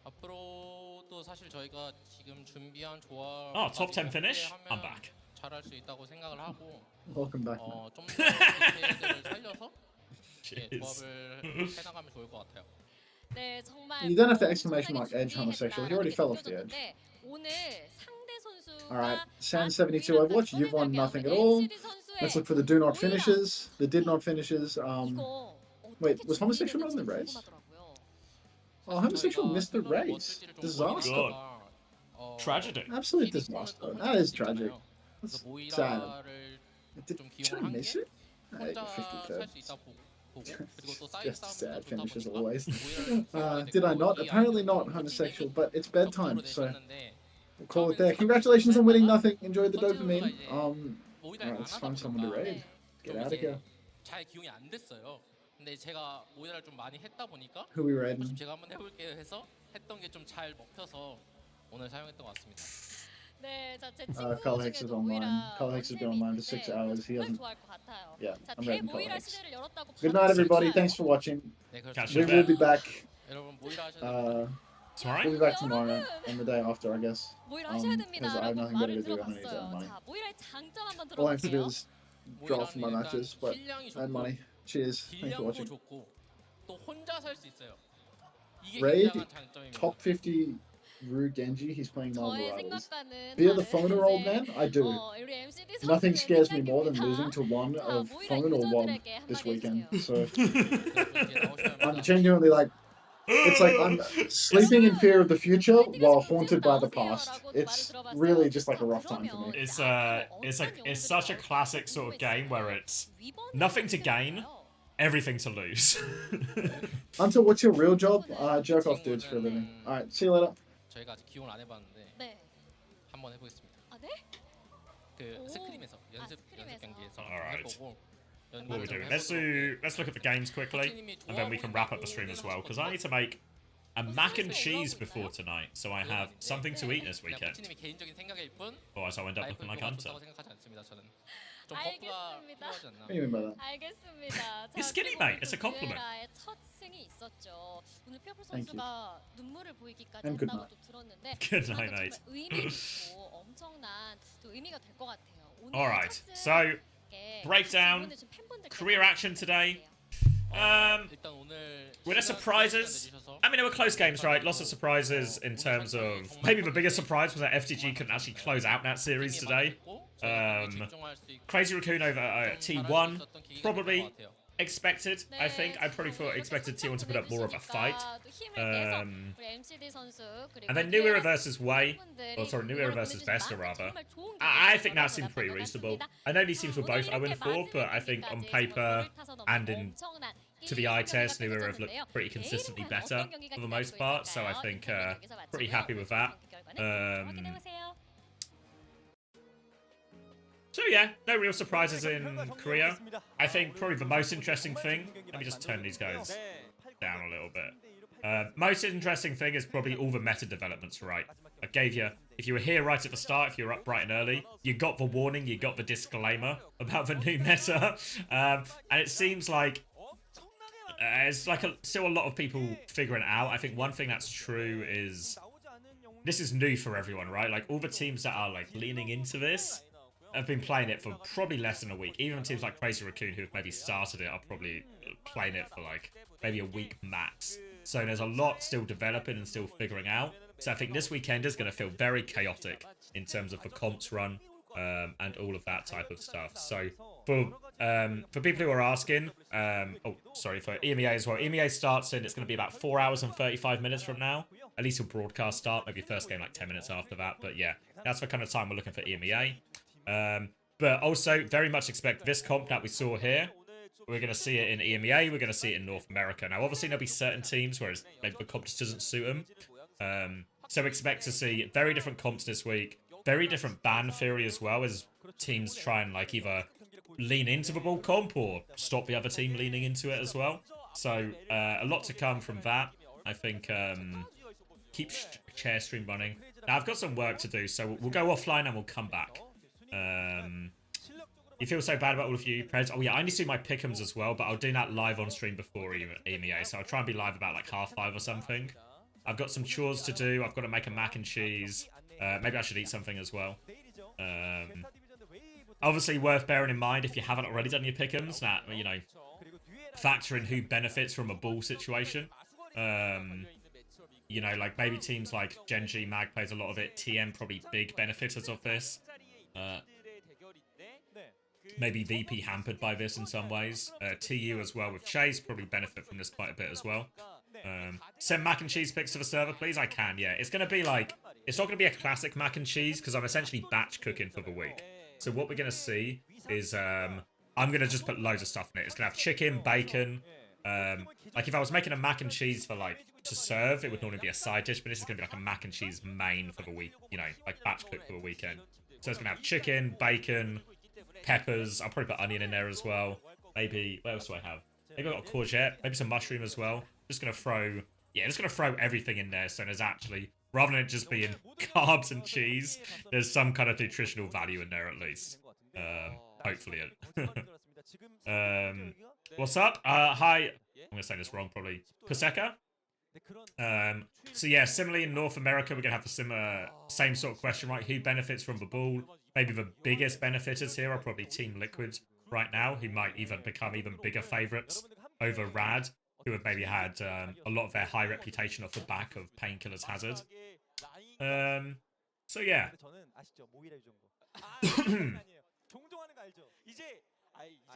앞으로도 사실 저희가 지금 준비한 조합 Oh, top 10 finish? I'm back. 잘할 수 있다고 생각을 하고 Welcome back. man. 좀더 디테일들을 살려서 예, Jeez. 조합을 해나가면 좋을 것 같아요. 네, 정말 You don't have to 엄청나게 exclamation mark edge homosexual. He 준비했다라는 already 게 fell off the edge. 느껴졌는데 오늘 상대 선수가 Alright, Sand 72 Overwatch, you've won nothing at all. Let's look for the do not finishes. The did not finishes. Wait, was homosexual not in the race? Oh, homosexual missed the race. Disaster. God. Tragedy. Absolute disaster. That is tragic. That's sad. Did China miss it? 혼자 53rd. 살 수 있다 보고 그리고 또 사이드 Just a sad 싸움도 finish as 좋다 always. 보니까 Did I not? Apparently not homosexual, but it's bedtime, so we'll call it there. Congratulations on winning nothing. Enjoyed the dopamine. Alright, let's find someone to raid. Get out of here. 잘 기용이 안 됐어요. 근데 제가 모이라를 좀 많이 했다 보니까 Who we raiding? 제가 한번 해볼게요 해서 했던 게 좀 잘 먹혀서 오늘 사용했던 것 같습니다. 네, 자, 제 Carl Hicks is online. Carl Hicks has been online for 6 hours. He hasn't. 좋아할 것 같아요. Yeah, 자, I'm raiding Carl 대모이라 Hicks. 시대를 열었다고 Good night, everybody. 봐도 Thanks for watching. 네, Catch We you 그렇습니다. will be back. 여러분 모이라 하셔야 됩니다. Tomorrow? We'll be back tomorrow and the day after, I guess. 모이라 하셔야 됩니다. Because I have 라고 nothing better 말을 to do. I need to earn 들어봤어요. money. 자, 모이라의 장점 한번 All I have to do 들어볼게요. is draft my matches, but 딜량이 earn money. Cheers. Thanks for 딜량도 watching. 좋고 또 혼자 살 수 있어요. 이게 Raid 굉장한 장점입니다. Top 50 Ru Genji. He's playing Marble 저의 Rivals. 생각과는 Fear the 다른 phoner, old 이제, man? I do. 우리 MCD Nothing 선수의 scares me more than 생각입니다. losing to one 자, of 모이라 phone or one 유저들에게 this 한마디 weekend. 해주세요. So 여러분 이제 나오셔야 I'm 합니다. genuinely like, it's like I'm sleeping in fear of the future while haunted by the past. It's really just like a rough time for me. It's such a classic sort of game where it's nothing to gain, everything to lose. Until, what's your real job? Jerk off dudes for a living. Alright, see you later. 저희가 아직 기용을 안 해봤는데 네. 한번 해보겠습니다. 아, 네? 그 오. 스크림에서 연습 스크림에서. 경기에서 Alright. 해보고 What are we 연습을 좀 doing? 해보도록 Let's look at the games quickly, and then we can wrap up the stream as well. Because I need to make a mac and cheese before tonight, so I have something to eat this 그냥 weekend. 코치님이 개인적인 생각일 뿐 Otherwise, I'll end up looking like 라이프 Hunter. 좋다고 생각하지 않습니다. 저는 좀 버프가 알겠습니다. 필요하지 않나. What do you mean by that? 알겠습니다. 자, You're skinny, 그리고 mate. It's a compliment. 듀에라의 첫 승이 있었죠. 오늘 피어풀 Thank you. 선수가 눈물을 보이기까지 And good 했다고 night. 또 들었는데 Good 그만큼 night, mate. 정말 의미 있고 엄청난 또 의미가 될 것 같아요. 오늘 Alright, 첫 so 승에 breakdown, 오늘 지금 팬분들께 career action today. 일단 오늘 Were there surprises? I mean, there were close games, right? Lots of surprises in terms of... Maybe the biggest surprise was that FTG couldn't actually close out that series today. Crazy Raccoon over T1. Probably expected, I think. I probably expected T1 to put up more of a fight. And then New Era versus Way. Oh, sorry, New Era versus Vesta, rather. I think that seemed pretty reasonable. I know these teams were both 0-4, but I think on paper and in to the eye test, New Era have looked pretty consistently better for the most part. So I think pretty happy with that. So yeah, no real surprises in Korea. I think probably the most interesting thing, let me just turn these guys down a little bit. Most interesting thing is probably all the meta developments, right? I gave you, if you were here right at the start, if you were up bright and early, you got the warning, you got the disclaimer about the new meta. And it seems like it's like still a lot of people figuring it out. I think one thing that's true is this is new for everyone, right? Like all the teams that are like leaning into this have been playing it for probably less than a week. Even teams like Crazy Raccoon who have maybe started it are probably playing it for like maybe a week max. So there's a lot still developing and still figuring out. So I think this weekend is going to feel very chaotic in terms of the comps run and all of that type of stuff. So for people who are asking, for EMEA as well. EMEA starts in, it's going to be about 4 hours and 35 minutes from now. At least your broadcast start, maybe first game like 10 minutes after that. But yeah, that's the kind of time we're looking for EMEA. But also very much expect this comp that we saw here. We're going to see it in EMEA. We're going to see it in North America. Now, obviously, there'll be certain teams where maybe the comp just doesn't suit them. So expect to see very different comps this week. Very different ban theory as well, as teams try and like either lean into the ball comp or stop the other team leaning into it as well. So a lot to come from that. I think keep chair stream running. Now, I've got some work to do, so we'll go offline and we'll come back. You feel so bad about all of you, Preds? Oh yeah, I need to do my pick'ems as well, but I'll do that live on stream before EMEA, so I'll try and be live about like 5:30 or something. I've got some chores to do. I've got to make a mac and cheese. Maybe I should eat something as well. Obviously, worth bearing in mind if you haven't already done your pick'ems, that, you know, factor in who benefits from a ball situation. You know, like maybe teams like Genji, Mag plays a lot of it. TM probably big benefiters of this. Maybe VP hampered by this in some ways. TU as well with Chase probably benefit from this quite a bit as well. Send mac and cheese pics to the server, please. I can, yeah. It's going to be like, it's not going to be a classic mac and cheese because I'm essentially batch cooking for the week. So what we're going to see is I'm going to just put loads of stuff in it. It's going to have chicken, bacon. Like if I was making a mac and cheese for like to serve, it would normally be a side dish, but this is going to be like a mac and cheese main for the week, you know, like batch cook for the weekend. So it's going to have chicken, bacon, peppers. I'll probably put onion in there as well. Maybe, what else do I have? Maybe I've got a courgette, maybe some mushroom as well. Just going to throw, yeah, just going to throw everything in there. So there's actually, rather than it just being carbs and cheese, there's some kind of nutritional value in there at least. Hopefully. What's up? Hi. I'm going to say this wrong probably. Paseka? So yeah, similarly in North America, we're going to have the same sort of question, right? Who benefits from the ball? Maybe the biggest benefiters here are probably Team Liquid right now, who might even become even bigger favorites over Rad, who have maybe had a lot of their high reputation off the back of Painkiller's Hazard. So yeah.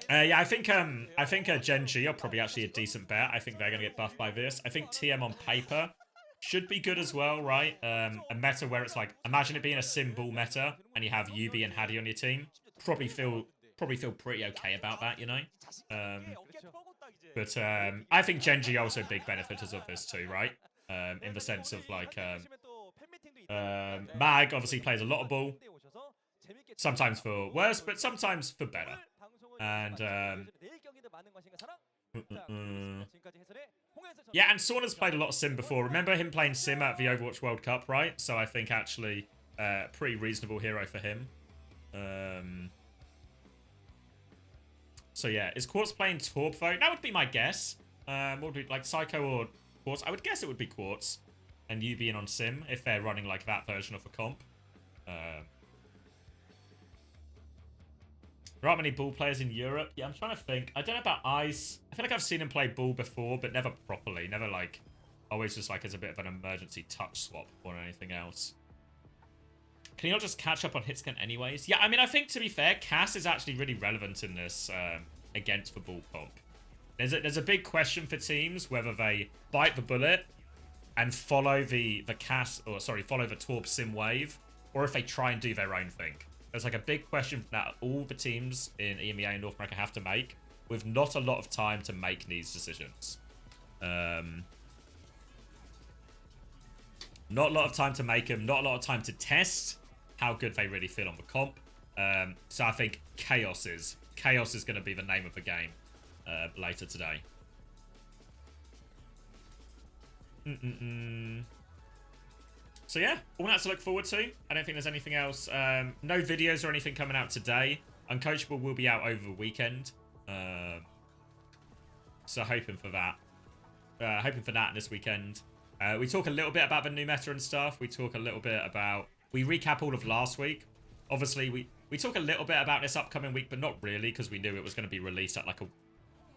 Yeah, I think Genji are probably actually a decent bet. I think they're going to get buffed by this. I think TM on paper should be good as well, right? A meta where it's like, imagine it being a sim ball meta, and you have Yubi and Hadi on your team. Probably feel pretty okay about that, you know? But I think Genji are also big benefiters of this too, right? In the sense of like, Mag obviously plays a lot of ball. Sometimes for worse, but sometimes for better. And yeah, and Sauna's played a lot of Sim before. Remember him playing Sim at the Overwatch World Cup, right? So I think actually pretty reasonable hero for him. So yeah, is Quartz playing Torp though? That would be my guess. What would be like Psycho or Quartz? I would guess it would be Quartz and you being on Sim if they're running like that version of a comp. There aren't many ball players in Europe. Yeah, I'm trying to think. I don't know about Ice. I feel like I've seen him play ball before, but never properly. Never like, always just like as a bit of an emergency touch swap or anything else. Can you not just catch up on hitscan anyways? Yeah, I mean, I think to be fair, Cass is actually really relevant in this against the ball comp. There's a big question for teams whether they bite the bullet and follow the Torp sim wave, or if they try and do their own thing. There's like a big question that all the teams in EMEA and North America have to make, with not a lot of time to make these decisions. Not a lot of time to make them, not a lot of time to test how good they really feel on the comp. So I think Chaos is going to be the name of the game later today. So yeah, all that to look forward to. I don't think there's anything else. No videos or anything coming out today. Uncoachable will be out over the weekend. So hoping for that. Hoping for that this weekend. We talk a little bit about the new meta and stuff. We talk a little bit about... We recap all of last week. Obviously, we talk a little bit about this upcoming week, but not really, because we knew it was going to be released at like a...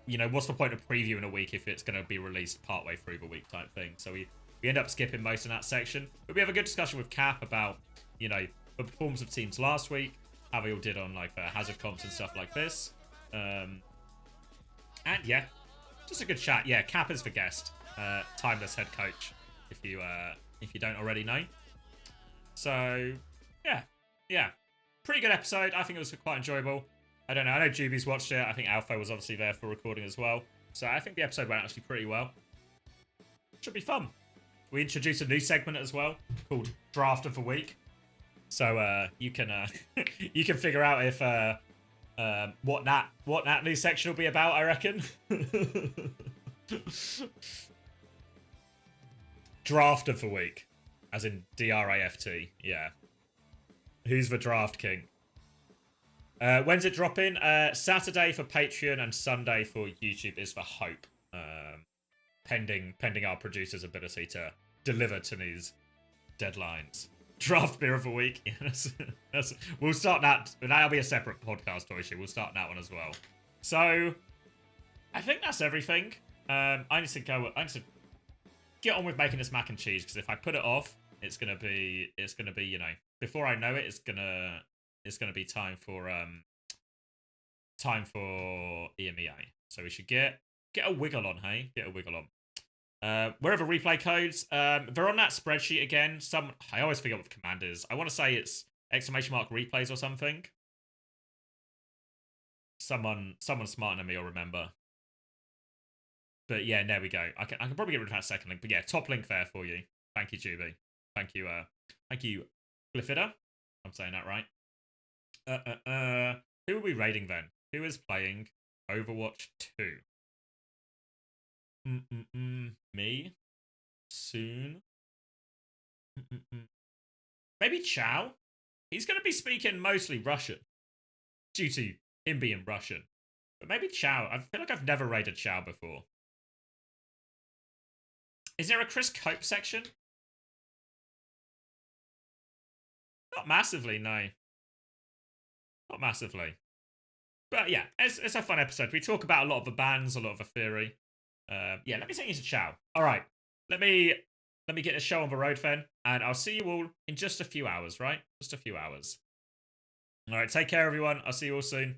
You know, what's the point of previewing a week if it's going to be released partway through the week type thing? So we end up skipping most of that section. But we have a good discussion with Cap about, you know, the performance of teams last week, how they all did on like hazard comps and stuff like this. And yeah, just a good chat. Yeah, Cap is the guest. Timeless head coach, if you don't already know. So yeah, pretty good episode. I think it was quite enjoyable. I don't know. I know Juby's watched it. I think Alpha was obviously there for recording as well. So I think the episode went actually pretty well. Should be fun. We introduced a new segment as well called Draft of the Week. So you can you can figure out if what that new section will be about, I reckon. Draft of the Week. As in D-R-A-F-T. Yeah. Who's the draft king? When's it dropping? Saturday for Patreon and Sunday for YouTube is the hope. Pending our producer's ability to deliver to these deadlines. Draft beer of the week. Yes, we'll start that. That'll be a separate podcast issue. We'll start that one as well. So, I think that's everything. I need to get on with making this mac and cheese, because if I put it off, it's gonna be, you know, before I know it, it's gonna be time for EMEA. So we should get a wiggle on, hey? Get a wiggle on. Wherever replay codes, they're on that spreadsheet again. I always forget what the command is. I want to say it's !replays or something. Someone smarter than me will remember. But yeah, there we go. I can probably get rid of that second link. But yeah, top link there for you. Thank you, Juby. Thank you, Glyphida. I'm saying that right. Who are we raiding then? Who is playing Overwatch 2? Me? Soon? Maybe Chow? He's going to be speaking mostly Russian. Due to him being Russian. But maybe Chow. I feel like I've never raided Chow before. Is there a Chris Cope section? Not massively, no. Not massively. But yeah, it's a fun episode. We talk about a lot of the bans, a lot of the theory. Yeah, let me take you to Chow. All right, let me get the show on the road then, and I'll see you all in just a few hours, right? Just a few hours. All right, take care, everyone. I'll see you all soon.